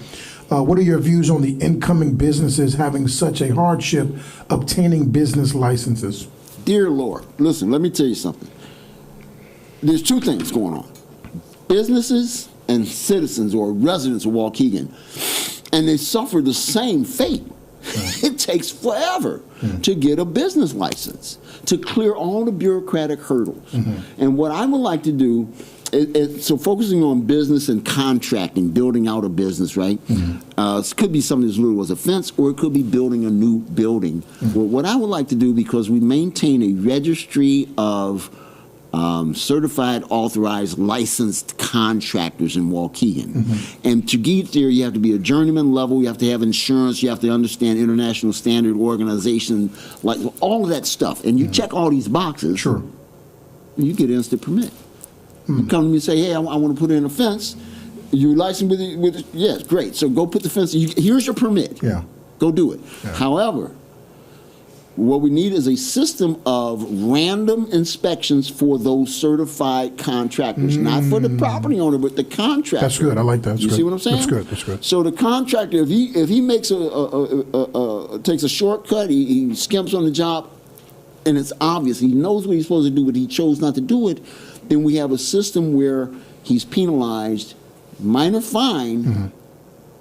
What are your views on the incoming businesses having such a hardship obtaining business licenses? Dear Lord, listen, let me tell you something. There's two things going on. Businesses and citizens or residents of Waukegan, and they suffer the same fate. It takes forever to get a business license, to clear all the bureaucratic hurdles. And what I would like to do, so focusing on business and contracting, building out a business, right? It could be something as little as a fence, or it could be building a new building. Well, what I would like to do, because we maintain a registry of certified, authorized, licensed contractors in Waukegan. And to get there, you have to be a journeyman level, you have to have insurance, you have to understand international standard organization, like all of that stuff. And you check all these boxes, Sure. you get instant permit. You come to me and say, hey, I want to put in a fence. You're licensed with it? Yes, great. So go put the fence, here's your permit. Yeah. Go do it. Yeah. However, what we need is a system of random inspections for those certified contractors, not for the property owner, but the contractor. That's good. I like that. That's you good. see what I'm saying? That's good. That's good. So the contractor, if he makes takes a shortcut, he skimps on the job, and it's obvious he knows what he's supposed to do, but he chose not to do it, then we have a system where he's penalized, minor fine,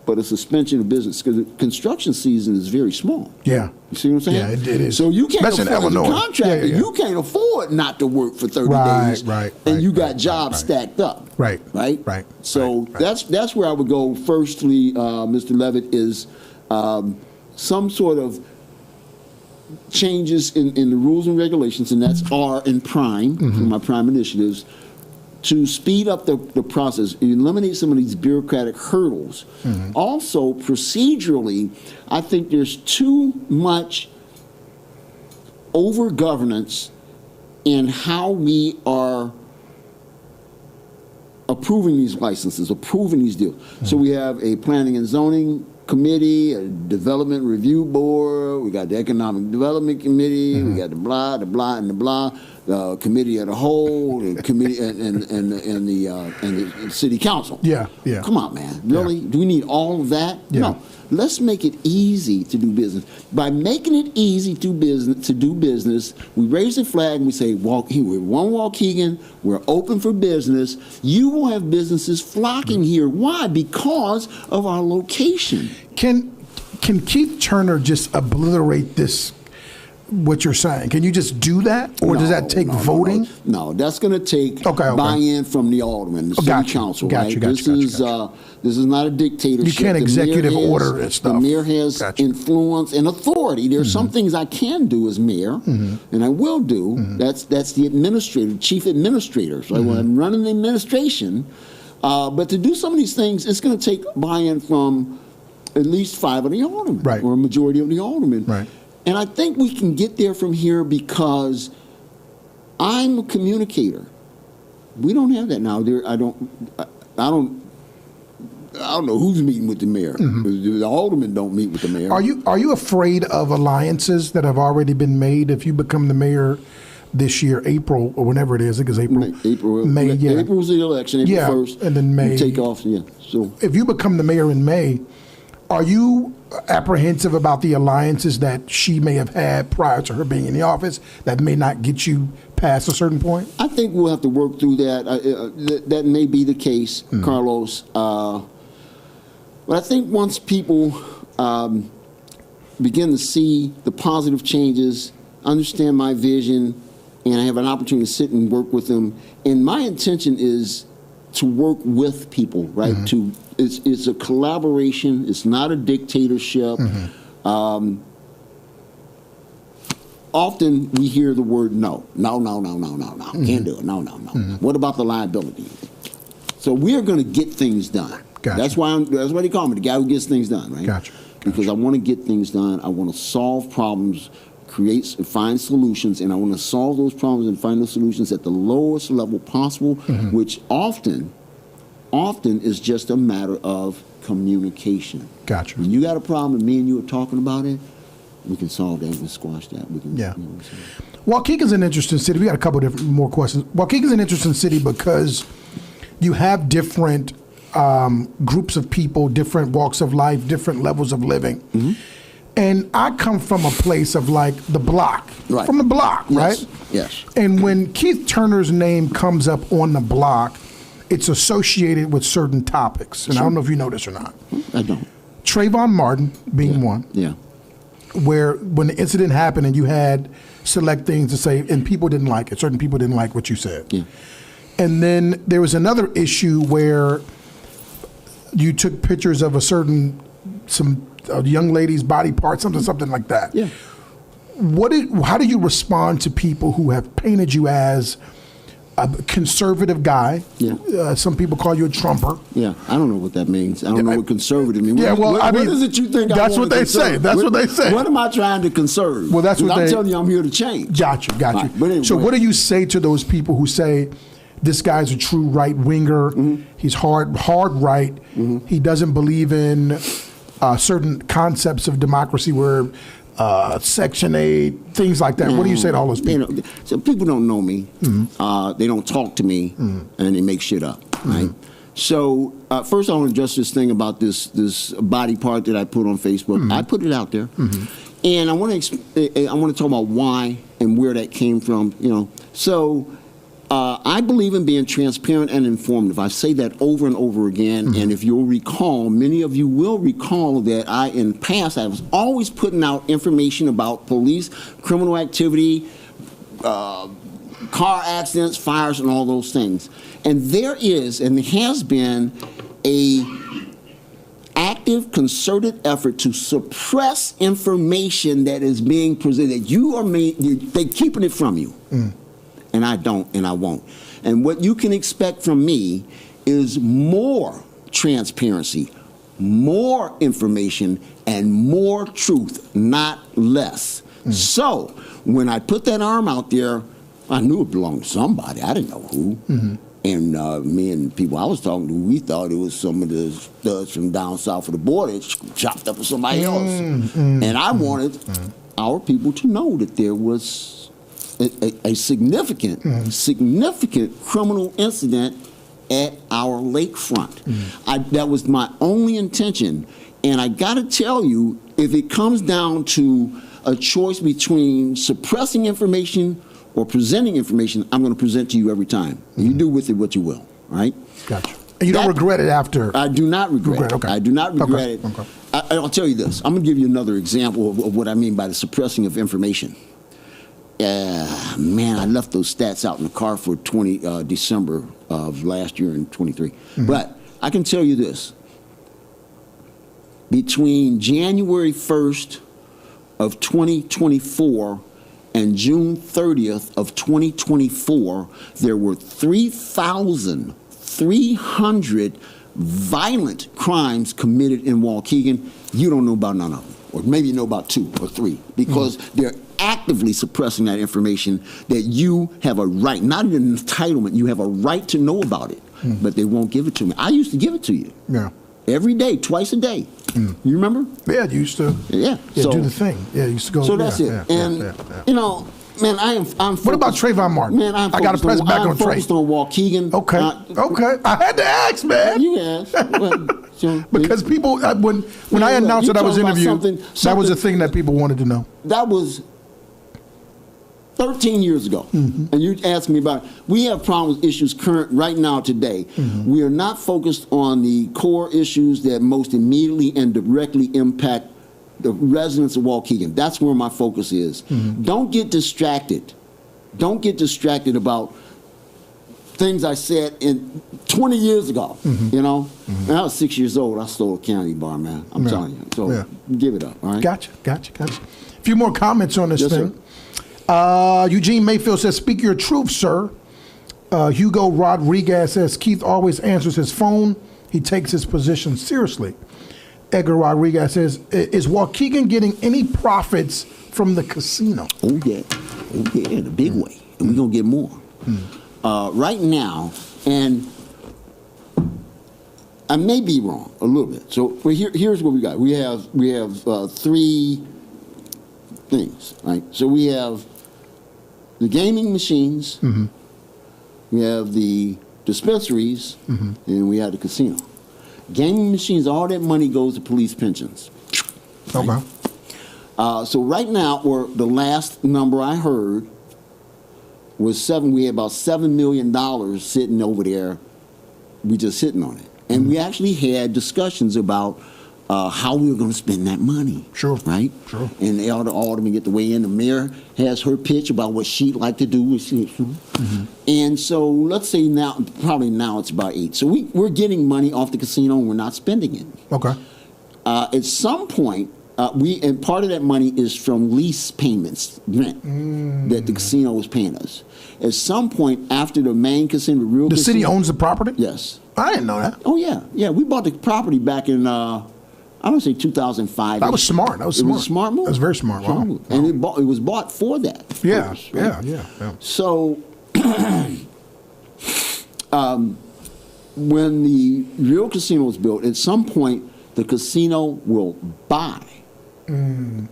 but a suspension of business, because the construction season is very small. Yeah. You see what I'm saying? Yeah, it is. So you can't Especially in afford, as a Illinois. contractor, Yeah. you can't afford not to work for 30 days. And you got jobs stacked up. Right. So that's where I would go firstly, Mr. Levitt, is some sort of changes in the rules and regulations, and that's R and prime, my prime initiatives, to speed up the process, eliminate some of these bureaucratic hurdles. Also, procedurally, I think there's too much over-governance in how we are approving these licenses, approving these deals. So we have a planning and zoning committee, a development review board, we got the economic development committee, we got the blah, and the blah, the committee of the whole, the committee and the city council. Yeah. Come on, man. Really? Do we need all of that? No. Let's make it easy to do business. By making it easy to do business, we raise the flag and we say, we're one Waukegan, we're open for business. You will have businesses flocking here. Why? Because of our location. Can Keith Turner just obliterate this, what you're saying? Can you just do that? Or does that take voting? No, that's going to take buy-in from the alderman, the city council. This is not a dictatorship. You can't executive order and stuff. The mayor has influence and authority. There's some things I can do as mayor, and I will do. That's the administrator, chief administrator. So when I'm running the administration, but to do some of these things, it's going to take buy-in from at least 5 of the aldermen, or a majority of the aldermen. And I think we can get there from here because I'm a communicator. We don't have that now. don't know who's meeting with the mayor. The aldermen don't meet with the mayor. Are you afraid of alliances that have already been made if you become the mayor this year, April or whenever it is? I think it's April. May. Yeah. April's the election. April 1st. And then May. You take off. Yeah. So if you become the mayor in May, are you apprehensive about the alliances that she may have had prior to her being in the office that may not get you past a certain point? I think we'll have to work through that. That may be the case, Carlos. But I think once people begin to see the positive changes, understand my vision, and I have an opportunity to sit and work with them, and my intention is to work with people, right? It's a collaboration. It's not a dictatorship. Often we hear the word no. No. Can't do it. No. What about the liability? So we are going to get things done. Gotcha. That's why they call me the guy who gets things done, right? Gotcha. Because I want to get things done. I want to solve problems, find solutions, and I want to solve those problems and find those solutions at the lowest level possible, which often is just a matter of communication. Gotcha. When you got a problem and me and you are talking about it, we can solve that. We can squash that. We can. Yeah. Waukega's an interesting city. We got a couple of more questions. Waukega's an interesting city because you have different groups of people, different walks of life, different levels of living. And I come from a place of like the block, Right. From the block, Yes. right? Yes. And when Keith Turner's name comes up on the block, it's associated with certain topics. And I don't know if you know this or not. I don't. Trayvon Martin being one, Yeah. where when the incident happened and you had select things to say, and people didn't like it. Certain people didn't like what you said. Yeah. And then there was another issue where you took pictures of some young lady's body part, something like that. Yeah. How do you respond to people who have painted you as a conservative guy? Yeah. Some people call you a Trumper. Yeah, I don't know what that means. I don't know what conservative means. Yeah, well, what is it you think? that's what they say. That's what they say. What am I trying to conserve? Well, that's what I'm telling you, I'm here to change. Got you. Right, but anyway, So, what do you say to those people who say this guy's a true right winger? He's hard right. He doesn't believe in certain concepts of democracy, where Section 8, things like that. What do you say to all those people? So people don't know me. They don't talk to me, and they make shit up, right? So first, I want to address this thing about this body part that I put on Facebook. I put it out there, and I want to talk about why and where that came from. So. I believe in being transparent and informative. I say that over and over again, and if you'll recall, many of you will recall that in the past, I was always putting out information about police, criminal activity, car accidents, fires, and all those things. And there is, and has been, a active, concerted effort to suppress information that is being presented. They're keeping it from you. And I don't, and I won't. And what you can expect from me is more transparency, more information, and more truth, not less. So when I put that arm out there, I knew it belonged to somebody. I didn't know who. And me and people I was talking to, we thought it was some of the studs from down south of the border chopped up with somebody else. And I wanted our people to know that there was a significant criminal incident at our lakefront. That was my only intention. And I got to tell you, if it comes down to a choice between suppressing information or presenting information, I'm going to present to you every time. And you do with it what you will, right? Gotcha. And you don't regret it after? I do not regret it. Okay. I do not regret it. Okay. I'll tell you this. I'm going to give you another example of what I mean by the suppressing of information. Man, I left those stats out in the car for December of last year in 23. But I can tell you this. Between January 1st of 2024 and June 30th of 2024, there were 3,300 violent crimes committed in Waukegan. You don't know about none of them. Or maybe you know about 2 or 3, because they're actively suppressing that information that you have a right, not an entitlement, you have a right to know about it, but they won't give it to me. I used to give it to you. Yeah. every day, twice a day. You remember? Yeah, you used to. Yeah. Yeah, do the thing. Yeah, you used to go. So that's it. You know, man, I'm focused. What about Trayvon Martin? Man, I got to press back on Trey. I'm focused on Waukegan. Okay. Okay. I had to ask, man. You asked. Because people, when I announced that I was interviewed, that was the thing that people wanted to know. That was 13 years ago, and you asked me about it. We have problems, issues current right now today. We are not focused on the core issues that most immediately and directly impact the residents of Waukegan. That's where my focus is. Don't get distracted. Don't get distracted about things I said in 20 years ago. You know, when I was 6 years old, I stole a candy bar, man. I'm telling you. So give it up. All right. Gotcha. A few more comments on this thing. Sir. Eugene Mayfield says, "Speak your truth, sir." Hugo Rodriguez says, "Keith always answers his phone. He takes his position seriously." Edgar Rodriguez says, "Is Waukegan getting any profits from the casino?" Oh yeah, in a big way, and we're gonna get more. Right now, and I may be wrong a little bit. So here's what we got. We have three things, right? So we have the gaming machines, we have the dispensaries, and we have the casino. Gaming machines, all that money goes to police pensions. Okay. Right? So right now, or the last number I heard was we had about $7 million sitting over there. We just sitting on it. And we actually had discussions about how we were going to spend that money. Sure. Right? Sure. And the alderman get to weigh in. The mayor has her pitch about what she'd like to do. And so let's say probably now it's about 8. So we're getting money off the casino and we're not spending it. Okay. At some point, and part of that money is from lease payments, rent, that the casino was paying us. At some point after the main casino, the city owns the property? Yes. I didn't know that. Oh, yeah. Yeah, we bought the property back in, I would say 2005. That was smart. It was a smart move. That was very smart. Wow. And it was bought for that purpose, right? Yeah. So when the real casino was built, at some point the casino will buy $30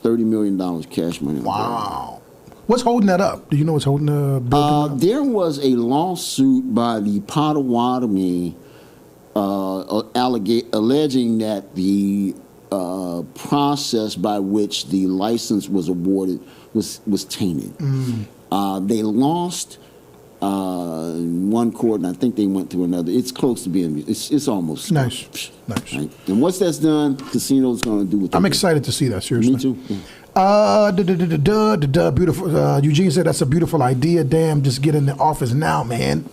million cash money. Wow. What's holding that up? Do you know what's holding the building up? There was a lawsuit by the Potawatomi alleging that the process by which the license was awarded was tainted. They lost one court, and I think they went to another. It's close to being. It's almost nice. Right? And once that's done, casino's going to do what. I'm excited to see that. Seriously. Me too. Yeah. Beautiful. Eugene said that's a beautiful idea. Damn, just get in the office now, man.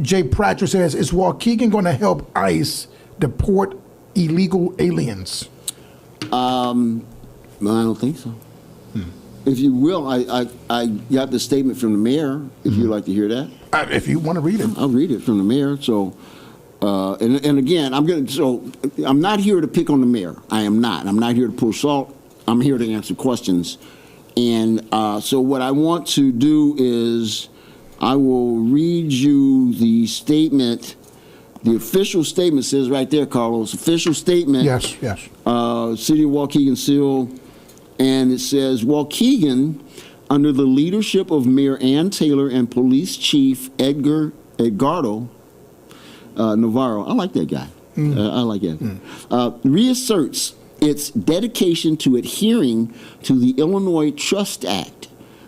Jay Pratchett says, "Is Waukegan going to help ICE deport illegal aliens?" No, I don't think so. If you will, I got the statement from the mayor. If you'd like to hear that, if you want to read it, I'll read it from the mayor. So, and again, I'm not here to pick on the mayor. I am not. I'm not here to pull salt. I'm here to answer questions. And so, what I want to do is, I will read you the statement. The official statement says right there, Carlos. Official statement. Yes. City of Waukegan seal. And it says, Waukegan, under the leadership of Mayor Ann Taylor and Police Chief Edgardo Navarro, I like that guy. I like that. Reasserts its dedication to adhering to the Illinois Trust Act.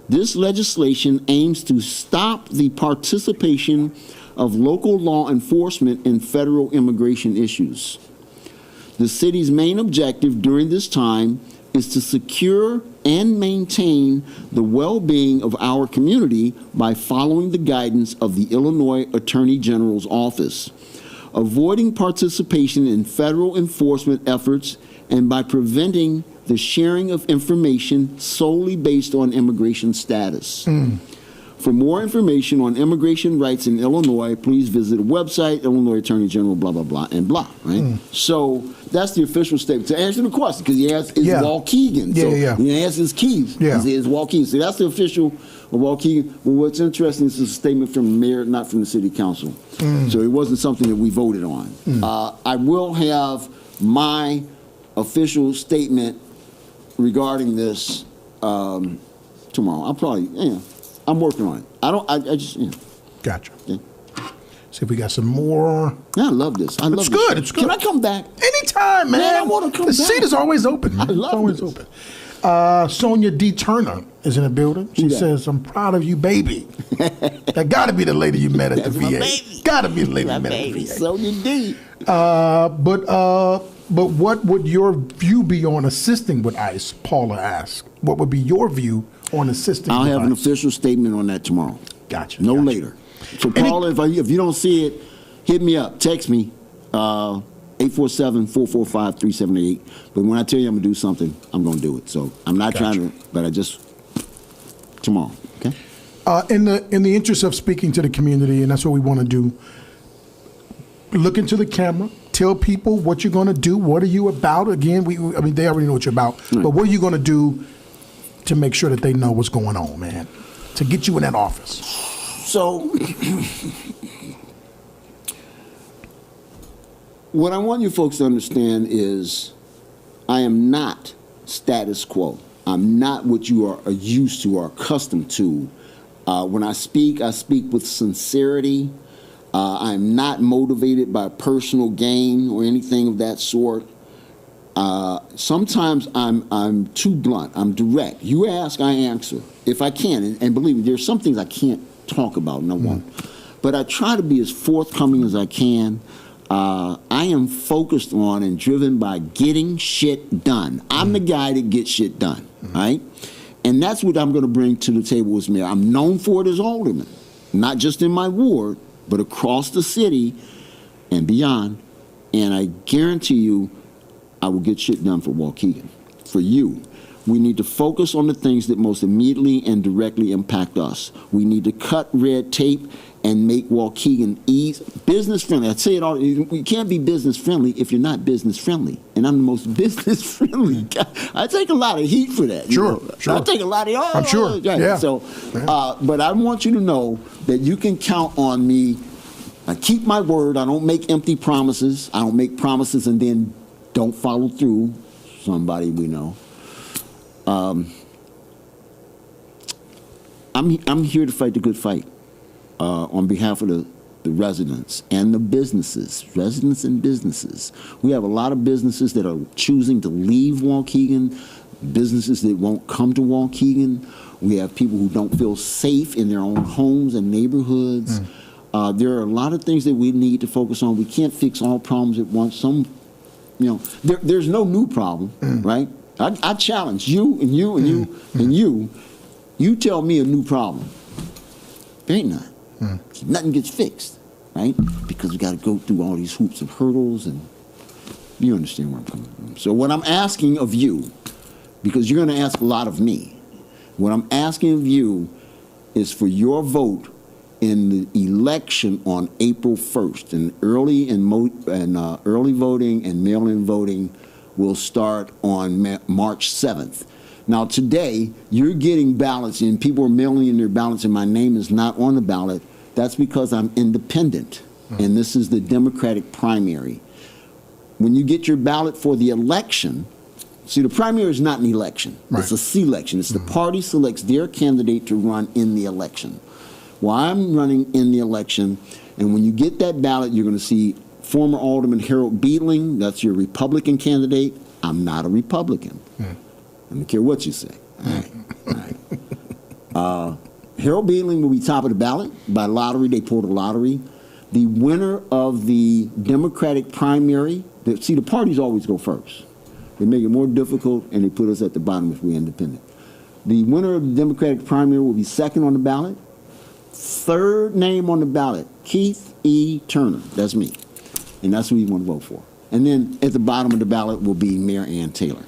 This legislation aims to stop the participation of local law enforcement in federal immigration issues. The city's main objective during this time is to secure and maintain the well-being of our community by following the guidance of the Illinois Attorney General's office, avoiding participation in federal enforcement efforts, and by preventing the sharing of information solely based on immigration status. For more information on immigration rights in Illinois, please visit the website, Illinois Attorney General, blah, blah, blah, and blah, right? So that's the official statement. To answer the question, because he asked, is Waukegan. He asked his keys. Is Waukegan. So that's the official of Waukegan. Well, what's interesting is a statement from the mayor, not from the city council. So it wasn't something that we voted on. I will have my official statement regarding this tomorrow. I'll probably, I'm working on it. I just, Gotcha. Yeah. See if we got some more. Yeah, I love this. It's good. It's good. Can I come back? Anytime, man. I want to come the back. seat is always open. I love it's always this. open. Sonia D. Turner is in the building. She says, I'm proud of you, baby. That got to be the lady you met at the my VA. baby. Got to be the lady My you met baby. at the VA. Sonia D. But what would your view be on assisting with ICE? Paula asked. What would be your view on assisting I'll with have ICE? an official statement on that tomorrow. Gotcha. No gotcha. later. So, Paula, if you don't see it, hit me up. Text me, 847-445-3788. But when I tell you I'm going to do something, I'm going to do it. So I'm not trying to, but tomorrow, okay? In the interest of speaking to the community, and that's what we want to do, look into the camera, tell people what you're going to do, what are you about. Again, I mean, they already know what you're about, but what are you going to do to make sure that they know what's going on, man, to get you in that office? So, what I want you folks to understand is I am not status quo. I'm not what you are used to or accustomed to. When I speak with sincerity. I'm not motivated by personal gain or anything of that sort. Sometimes I'm too blunt. I'm direct. You ask, I answer. If I can, and believe me, there's some things I can't talk about, and I won't. But I try to be as forthcoming as I can. I am focused on and driven by getting shit done. I'm the guy that gets shit done, right? And that's what I'm going to bring to the table as mayor. I'm known for it as alderman, not just in my ward, but across the city and beyond. And I guarantee you, I will get shit done for Waukegan, for you. We need to focus on the things that most immediately and directly impact us. We need to cut red tape and make Waukegan business friendly. I say it all. You can't be business friendly if you're not business friendly. And I'm the most business friendly guy. I take a lot of heat for that. Sure. I take a lot of. I'm sure. Right. Yeah. So, but I want you to know that you can count on me. I keep my word. I don't make empty promises. I don't make promises and then don't follow through. Somebody we know. I'm here to fight the good fight on behalf of the residents and the businesses, residents and businesses. We have a lot of businesses that are choosing to leave Waukegan, businesses that won't come to Waukegan. We have people who don't feel safe in their own homes and neighborhoods. There are a lot of things that we need to focus on. We can't fix all problems at once. There's no new problem, right? I challenge you and you and you and you. You tell me a new problem. There ain't none. Nothing gets fixed, right? Because we got to go through all these hoops and hurdles, and you understand where I'm coming from. So what I'm asking of you, because you're going to ask a lot of me, what I'm asking of you is for your vote in the election on April 1st. And early voting and mail-in voting will start on March 7th. Now today, you're getting ballots and people are mailing in their ballots and my name is not on the ballot. That's because I'm independent. And this is the Democratic primary. When you get your ballot for the election, see, the primary is not an election. Right. It's a selection. It's the party selects their candidate to run in the election. Well, I'm running in the election, and when you get that ballot, you're going to see former Alderman Harold Beetling. That's your Republican candidate. I'm not a Republican. I don't care what you say. All right. Harold Beetling will be top of the ballot by lottery. They pulled a lottery. The winner of the Democratic primary, see, the parties always go first. They make it more difficult, and they put us at the bottom if we're independent. The winner of the Democratic primary will be second on the ballot. Third name on the ballot, Keith E. Turner. That's me. And that's who you want to vote for. And then at the bottom of the ballot will be Mayor Ann Taylor.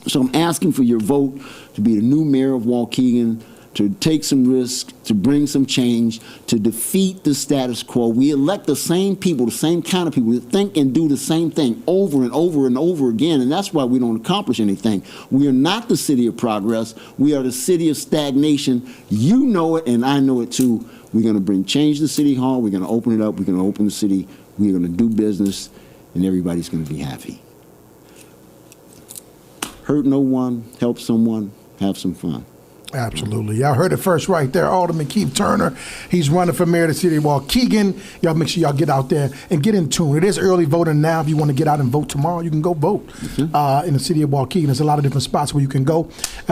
So I'm asking for your vote to be the new mayor of Waukegan. to take some risks, to bring some change, to defeat the status quo. We elect the same people, the same kind of people that think and do the same thing over and over and over again, and that's why we don't accomplish anything. We are not the city of progress. We are the city of stagnation. You know it, and I know it too. We're going to bring change to City Hall. We're going to open it up. We're going to open the city. We're going to do business, and everybody's going to be happy. Hurt no one, help someone, have some fun. Absolutely. Y'all heard it first right there. Alderman Keith Turner. He's running for mayor of the city of Waukegan. Y'all make sure y'all get out there and get in tune. It is early voting now. If you want to get out and vote tomorrow, you can go vote in the city of Waukegan. There's a lot of different spots where you can go.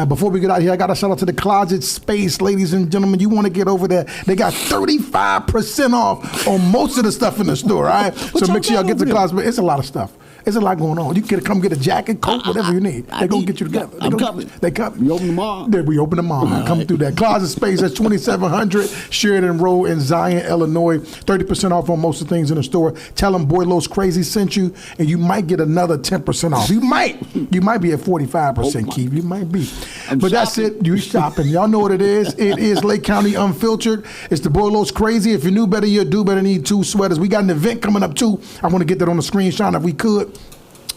Before we get out here, I got to shout out to the Closet Space, ladies and gentlemen. You want to get over there. They got 35% off on most of the stuff in the store, all right? So make sure y'all get to the Closet Space. It's a lot of stuff. There's a lot going on. You can come get a jacket, coat, whatever you need. They're going to get you together. I'm coming. They coming. We open tomorrow. We open tomorrow. Come through that. Closet Space, that's 2700 Sheridan Road in Zion, Illinois. 30% off on most of the things in the store. Tell them Boy Lowe's Crazy sent you, and you might get another 10% off. You might. You might be at 45%, Keith. You might be. But that's it. You shopping. Y'all know what it is. It is Lake County Unfiltered. It's the Boy Lowe's Crazy. If you knew better, you'd do better. Need 2 sweaters. We got an event coming up, too. I want to get that on the screen, Sean, if we could.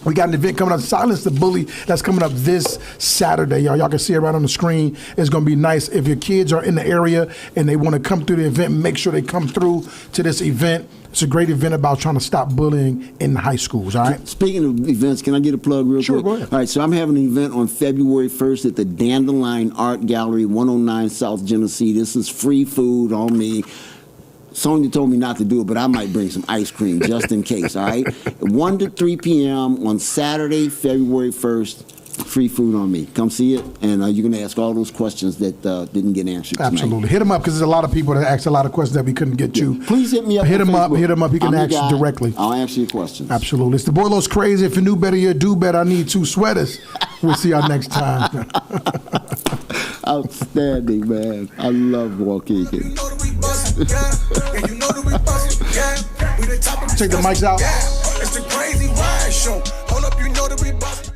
We got an event coming up, Silence the Bully, that's coming up this Saturday, y'all. Y'all can see it right on the screen. It's going to be nice. If your kids are in the area and they want to come through the event, make sure they come through to this event. It's a great event about trying to stop bullying in high schools, all right? Speaking of events, can I get a plug real quick? Sure, go ahead. All right, so I'm having an event on February 1st at the Dandelion Art Gallery, 109 South Genesee. This is free food on me. Sonia told me not to do it, but I might bring some ice cream just in case, all right? 1 to 3 p.m. on Saturday, February 1st, free food on me. Come see it, and you're going to ask all those questions that didn't get answered tonight. Absolutely. Hit him up, because there's a lot of people that asked a lot of questions that we couldn't get to. Please hit me up. Hit him up. Hit him up. He can ask you directly. I'll answer your questions. Absolutely. It's the Boy Lowe's Crazy. If you knew better, you'd do better. I need 2 sweaters. We'll see y'all next time. Outstanding, man. I love Waukegan. Check the mics out. It's the crazy ride show. Hold up, you know that we bust.